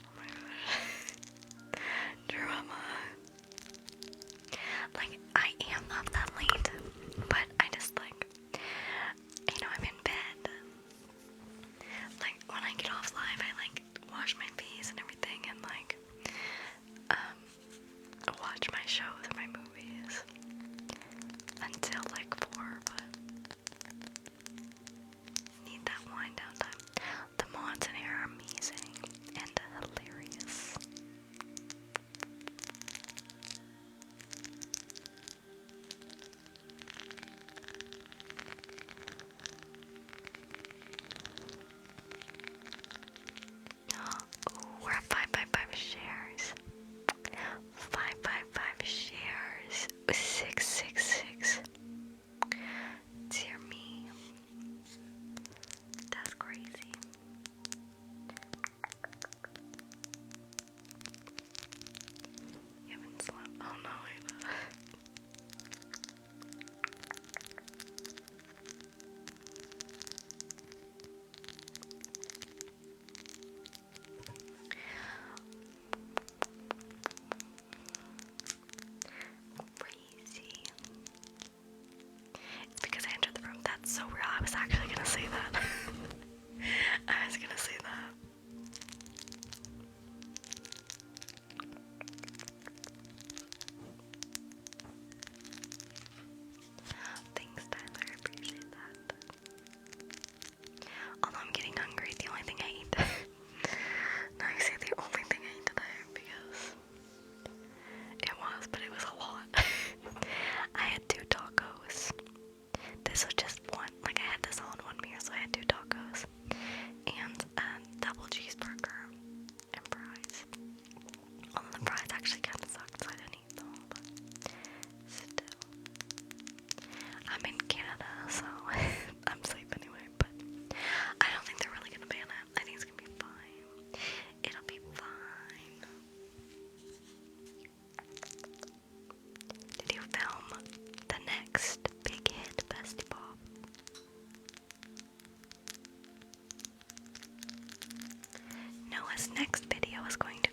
Oh my gosh. Drama. Like, I am not that late, but I just like, I'm in bed. Like, when I get off live, I like wash my face and everything and like, watch my shows or my movies until like 4, but need that wind down time. The mods in here are amazing and hilarious. Ooh, we're at 555 shares. 555 shares. 666. Dear me. That's crazy. You haven't slept. Oh no, Ava. Crazy. It's because I entered the room. That's so real. I was actually gonna say that. I was gonna say that. Thanks, Tyler. I appreciate that. Although I'm getting hungry, the only thing I ate. No, I say the only thing I ate today because but it was a lot. I had 2 tacos. This was just one. Like, I had this all in one meal, so I had 2 tacos and a double cheeseburger and fries. Well, the fries actually kind of sucked, so I didn't eat them, but still. I'm in Canada, so I'm safe anyway, but I don't think they're really gonna ban it. I think it's gonna be fine. It'll be fine. Did you film the next big hit, Bestie Bob? Noah's next video is going to